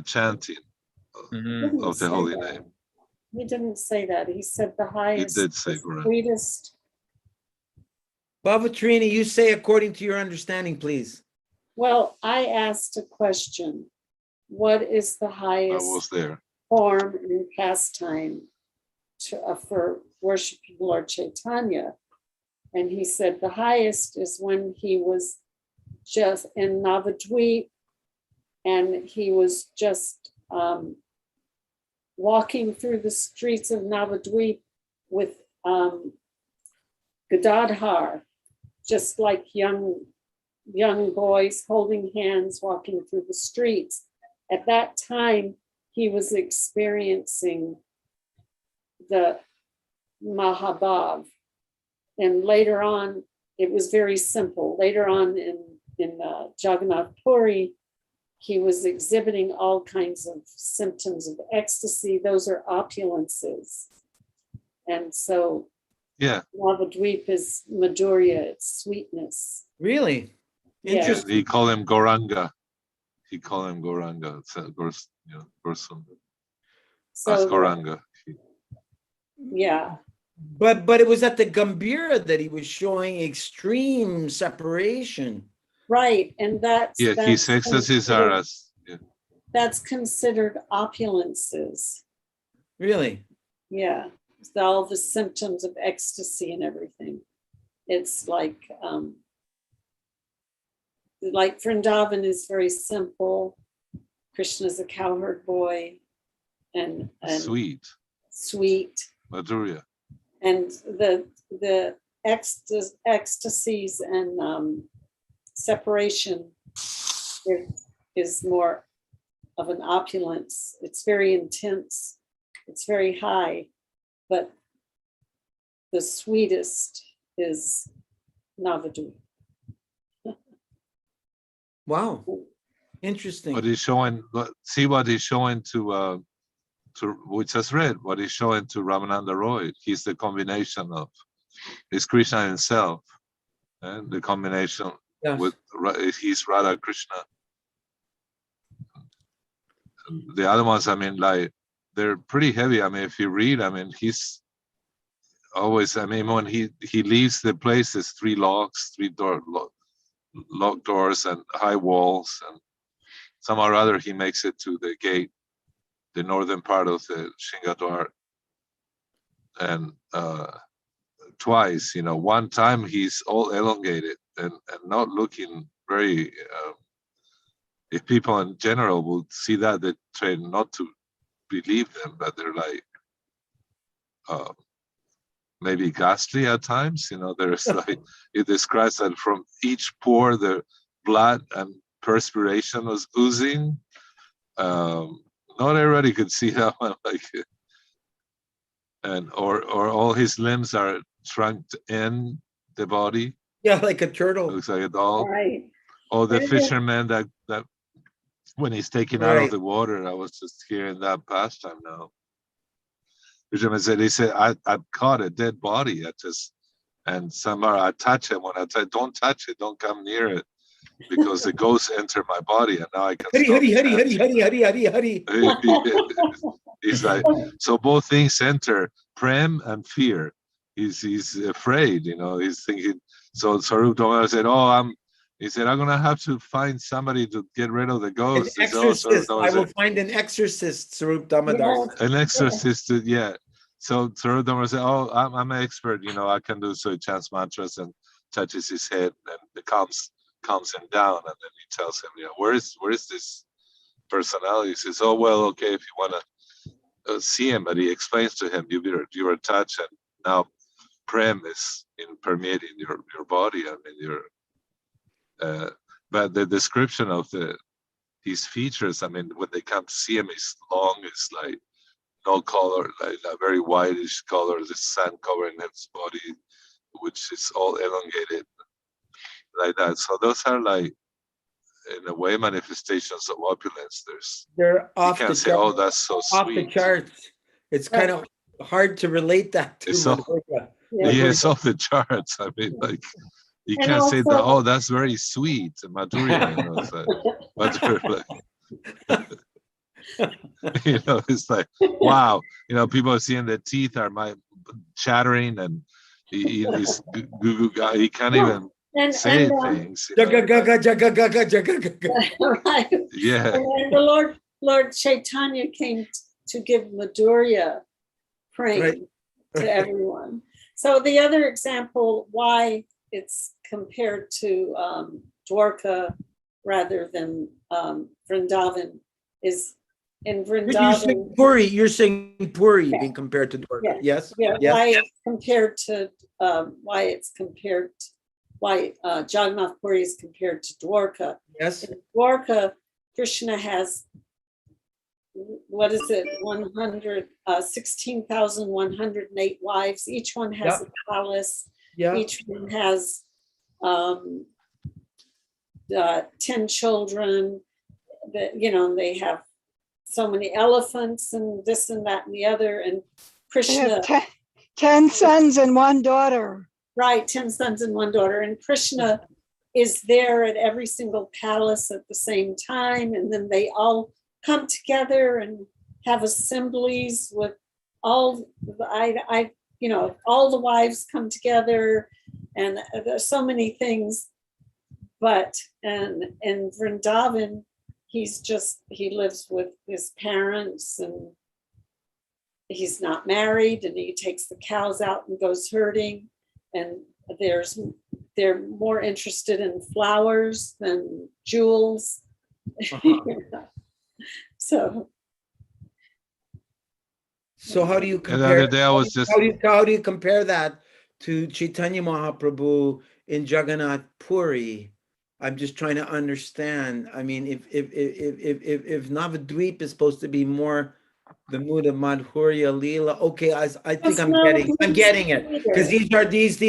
chanting He didn't of the say holy that. name. He didn't say that. He said the highest, did say the Gauranga. sweetest. Bhavatrini, you say according to your understanding, please. Well, I asked a question. What is the I highest was there. form and pastime for worshiping Lord Chaitanya? And he said the highest is when he was just in Navadvip and he was just walking through the streets of Navadvip with Gadadhar, just like young boys holding hands walking through the streets. At that time, he was experiencing the Mahabhav. And later on, it was very simple. Later on in Jagannath Puri, he was exhibiting all kinds of symptoms of ecstasy. Those are opulences. And so Yeah, Navadvip is Madhurya, it's sweetness. Really? Yeah. Interesting. he called him Gauranga. He called him Gauranga. It's Gaurasundar. That's So, Gauranga. yeah. But it was at the Gambhira that he was showing extreme separation. Right, and Yeah, his ecstasies are as that's considered opulences. Really? Yeah, all the symptoms of ecstasy and everything. It's like Vrindavan is very simple. Krishna's a cowherd boy, and sweet, Madhurya. and the ecstasies and separation is more of an opulence. It's very intense. It's very high, but the sweetest is Navadhu. Wow. Interesting. What he's showing, see what he's showing to we just read, what he's showing to Ramananda Roy. He's the combination of, is Krishna himself, and the combination Yes. with, he's Radha Krishna. The other ones, I mean, like, they're pretty heavy. I mean, if you read, I mean, he's always, I mean, when he leaves the place, there's three locks, locked doors and high walls, and somehow or other he makes it to the gate, the northern part of the Shingadwar. And twice, you know, one time he's all elongated and not looking very, if people in general would see that, they try not to believe them, but they're like, maybe ghastly at times, you know. There's like, it describes that from each pore the blood and perspiration was oozing. Not everybody could see that one, like, and or all his limbs are shrunk in the body. Yeah, like a turtle. Looks like a doll. Right. Or the Very good. fisherman that when he's taken out of Right. the water, I was just hearing that pastime now. Fisherman said, he said, I caught a dead body. And somehow I touch it. When I tell, don't touch it, don't come near it, because the ghosts enter my body, and now I can stop chanting. He's like, so both things enter, prem and fear. He's afraid, you know. He's thinking. So Sarup Damodar said, he said, I'm gonna have to find somebody to get rid of the An ghosts. He said, exorcist. Sarup I Damodar will find an exorcist, Sarup Damodar. Yeah. an exorcist, yeah. So Sarup Damodar said, I'm an expert, you know, I can do so. He chants mantras and touches his head, and it calms him down, and then he tells him, you know, where is this personality? He says, oh well, okay, if you want to see him, but he explains to him, you were touched, and now prem is permeating your body. I mean, but the description of his features, I mean, when they come to see him, he's long, it's like no color, like a very whitish color, the sun covering his body, which is all elongated like that. So those are like, in a way, manifestations of opulence. They're You off the can't say, charts. oh, that's so Off the sweet. charts. It's kind of hard to relate that to It's so- Madhurya. Yeah, it's off the charts. I mean, like, you And can't say that, also- oh, that's very sweet, Madhurya, you know, it's like, you know, it's like, wow, you know, people are seeing the teeth are chattering, and he's goo guy, he can't even say things. You know, Jaga, gaga, jaga, gaga, jaga, gaga. Right. yeah, And the Lord Chaitanya came to give Madhurya praying Right. to everyone. So the other example why it's compared to Dwarka rather than Vrindavan is in Vrindavan. You're saying Puri being compared to Dwarka. Yeah. Yes. Yeah, Yes. why Jagannath Puri is compared to Dwarka. Yes. In Dwarka, Krishna has, what is it, 16,108 wives. Each one has a palace. Yeah. Each one has 10 children. You know, they have so many elephants and this and that and the other. And They Krishna, have 10 sons and 1 daughter. right, 10 sons and 1 daughter. And Krishna is there at every single palace at the same time. And then they all come together and have assemblies with all all the wives come together, and there's so many things. But in Vrindavan, he lives with his parents, and he's not married, and he takes the cows out and goes herding, and they're more interested in flowers than jewels. So So how do you And the other compare? day I was just, How do you compare that to Chaitanya Mahaprabhu in Jagannath Puri? I'm just trying to understand. I mean, if Navadvip is supposed to be more the mood of Madhurya Leela, okay, I think That's I'm getting it, because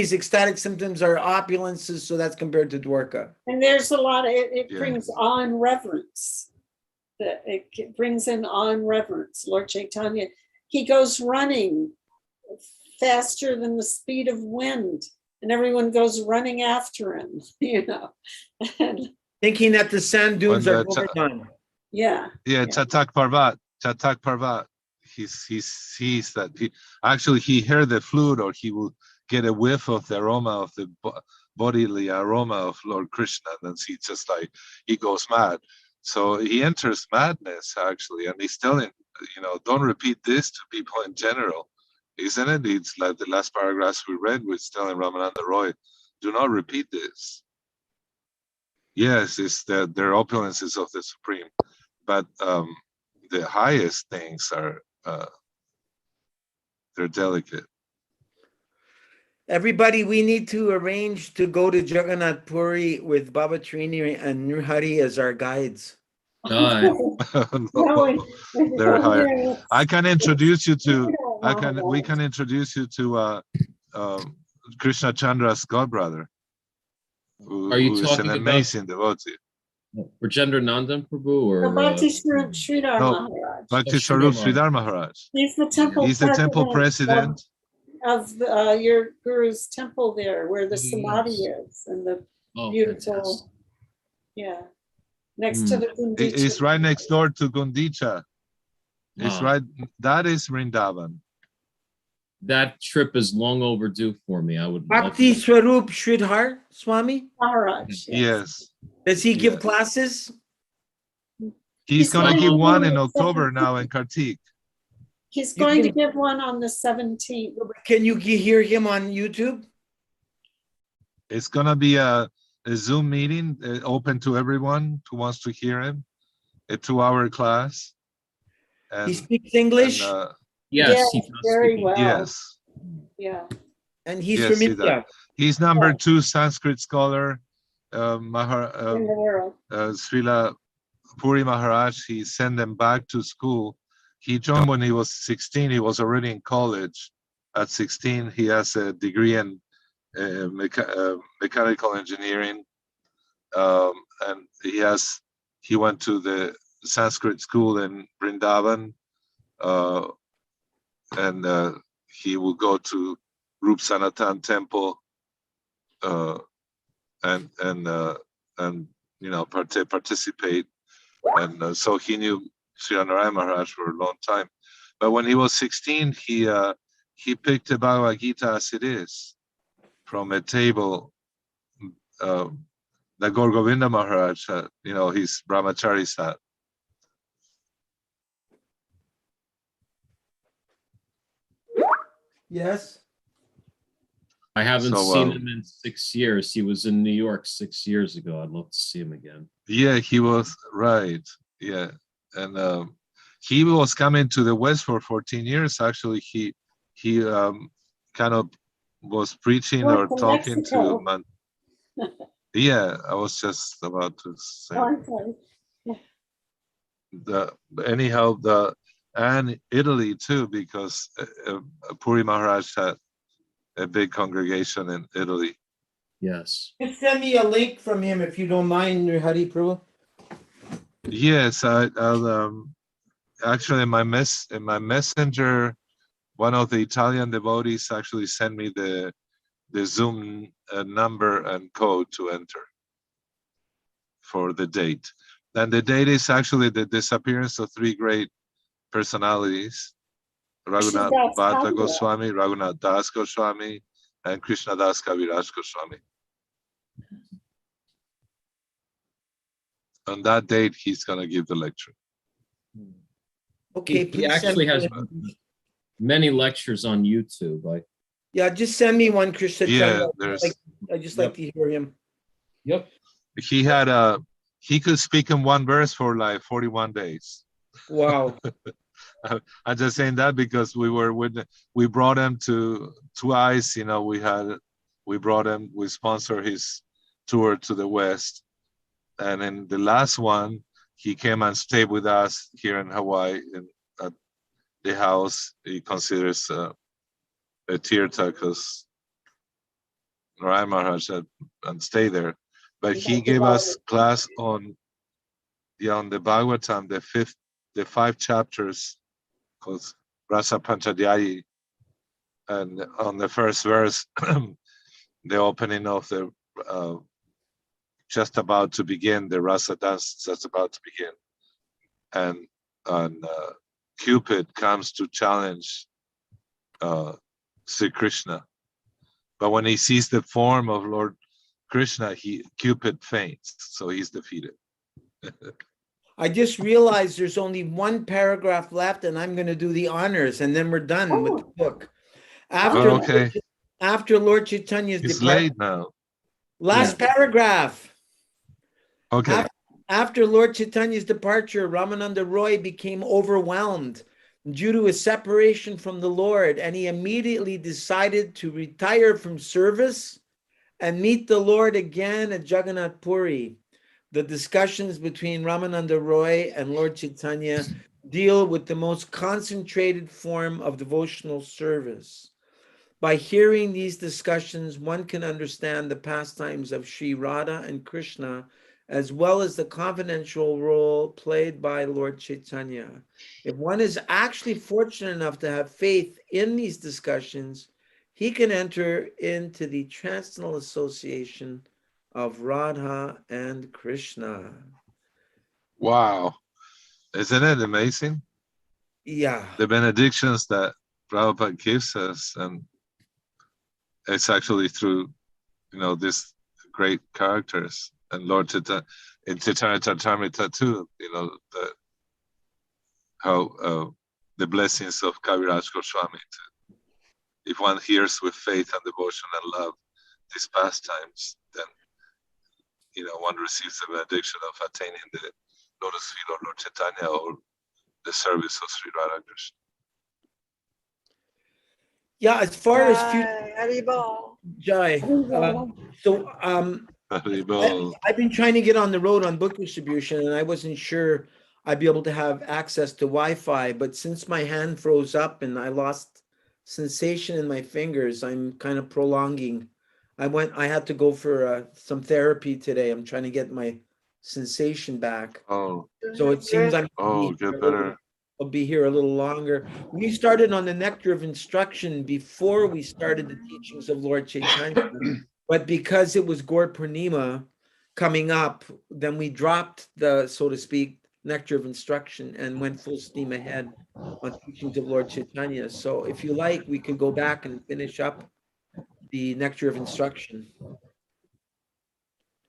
these ecstatic symptoms are opulences, so that's compared to Dwarka. and there's a lot of it Yeah. brings awe and reverence. That it brings in awe and reverence. Lord Chaitanya, he goes running faster than the speed of wind, and everyone goes running after him, you know. And Thinking that the sand when dunes are the, Govardhan. yeah, yeah, Chatak Parvat, he sees that he heard the flute, or he will get a whiff of the aroma of the bodily aroma of Lord Krishna, and then he goes mad. So he enters madness actually, and he's telling, don't repeat this to people in general, isn't it? It's like the last paragraphs we read, was telling Ramananda Roy, do not repeat this. Yes, it's that they're opulences of the Supreme, but the highest things are they're delicate. Everybody, we need to arrange to go to Jagannath Puri with Baba Trini and Nurhari as our guides. Aye. No, they're higher. I can introduce you to. We can introduce you to Krishna Chandra's godbrother, Are you who is an talking about amazing devotee. Rajendra Nandan Prabhu or Bhakti Sridhar No, Maharaj. Bhakti Swarup Sridhar Maharaj. He's the temple. He's the temple president. of your guru's temple there, where the samadhi is, and the beautiful, fantastic. yeah, next to the Gundicha. It's right next door to Gundicha. It's Ah. right. That is Vrindavan. That trip is long overdue for me. I would love Bhakti to. Swarup Sridhar Swami, Maharaj. Yes. does he give Yes. classes? He's gonna going give to one do in it October 17th. now in Kartik. He's You going to can- give one on the 17th. Can you hear him on YouTube? It's gonna be a Zoom meeting open to everyone who wants to hear him. A 2-hour class. And, He speaks English, and, Yes, he Yes, does very speak well. yes. Yeah. and he's Yes, from he India. He's number 2 Sanskrit scholar. In the world. Srila Puri Maharaj, he sent them back to school. He joined when he was 16. He was already in college. At 16, he has a degree in mechanical engineering, and he went to the Sanskrit school in Vrindavan, and he will go to Rup Sanatan temple, and participate. And so he knew Sri Narayan Maharaj for a long time. But when he was 16, he picked the Bhagavad Gita as it is from a table that Gaur Govinda Maharaj, his brahmachari sat. Yes. I haven't So, seen him in 6 years. He was in New York 6 years ago. I'd love to see him again. Yeah, he was right. Yeah, and he was coming to the West for 14 years. Actually, he kind of was preaching Went or to talking Mexico. to. Yeah, I was just about to say. Anyhow, and Italy too, because Puri Maharaj had a big congregation in Italy. Yes. Just send me a link from him if you don't mind, Hari Prabhu. Yes, I'll actually in my messenger, one of the Italian devotees actually sent me the Zoom number and code to enter for the date. And the date is actually the disappearance of 3 great personalities: Raghunath Bhatta Goswami, Raghunath Das Goswami, and Krishna Das Kaviraj Goswami. on that date, he's gonna give the lecture. Okay, He please send actually me has one. many lectures on YouTube. Yeah, just send me one, Krishna. Yeah, I just like to hear him. Yep. He could speak in one verse for like 41 days. Wow. I'm just saying that because we brought him to twice, we sponsored his tour to the West. And in the last one, he came and stayed with us here in Hawaii at the house. He considers a tirtha because Narayan Maharaj and stay there. But he gave us class on the Bhagavatam, the 5 chapters called Rasa Panchadhyayi. And on the first verse, the opening of the just about to begin, the rasa dance that's about to begin. And Cupid comes to challenge Sri Krishna. But when he sees the form of Lord Krishna, Cupid faints, so he's defeated. I just realized there's only one paragraph left, and I'm going to do the honors, and then we're done with the book. After Lord Chaitanya's It's departure, late now. last paragraph. Okay. After Lord Chaitanya's departure, Ramananda Roy became overwhelmed due to his separation from the Lord, and he immediately decided to retire from service and meet the Lord again at Jagannath Puri. The discussions between Ramananda Roy and Lord Chaitanya deal with the most concentrated form of devotional service. By hearing these discussions, one can understand the pastimes of Sri Radha and Krishna, as well as the confidential role played by Lord Chaitanya. If one is actually fortunate enough to have faith in these discussions, he can enter into the transcendental association of Radha and Krishna. Wow. Isn't it amazing? Yeah. The benedictions that Prabhupada gives us, and it's actually through, these great characters. And Lord Chaitanya, in Chaitanya Charitamrita too, how the blessings of Kaviraj Goswami. If one hears with faith and devotion and love these pastimes, then one receives the benediction of attaining the lotus feet of Lord Chaitanya or the service of Sri Radha Krishna. Yeah, as far as Jai, I've been trying to get on the road on book distribution, and I wasn't sure I'd be able to have access to Wi-Fi. But since my hand froze up and I lost sensation in my fingers, I'm kind of prolonging. I had to go for some therapy today. I'm trying to get my sensation back. Oh. So it seems get better. I'll be here a little longer. We started on the Nectar of Instruction before we started the teachings of Lord Chaitanya. But because it was Gaur Purnima coming up, then we dropped the, so to speak, Nectar of Instruction and went full steam ahead on teachings of Lord Chaitanya. So if you like, we could go back and finish up the Nectar of Instruction.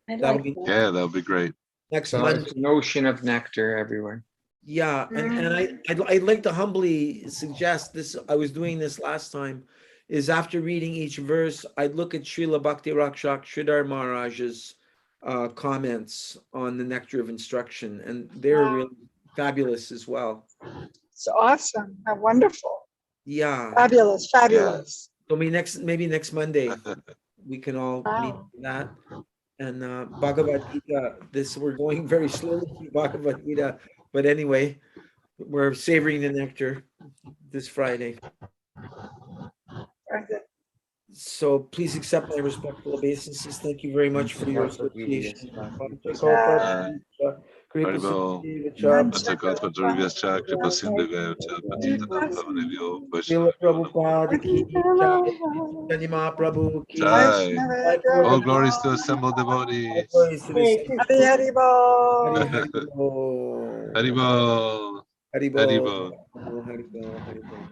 Yeah, that would be great. Next So month. it's an ocean of nectar everywhere. Yeah, and I'd like to humbly suggest this. I was doing this last time. Is after reading each verse, I'd look at Srila Bhakti Rakshak Sridhar Maharaj's comments on the Nectar of Instruction, and they're really fabulous as well. It's awesome. How wonderful. Yeah. Fabulous. Yes. So maybe next Monday we can all meet for that. And Bhagavad Gita, we're going very slowly through Bhagavad Gita, but anyway, we're savoring the nectar this Friday. So please accept my respectful obeisances. Thank you very much for your association. All glories to assembled devotees. Haribol. Haribol. Haribol. Haribol. Haribol.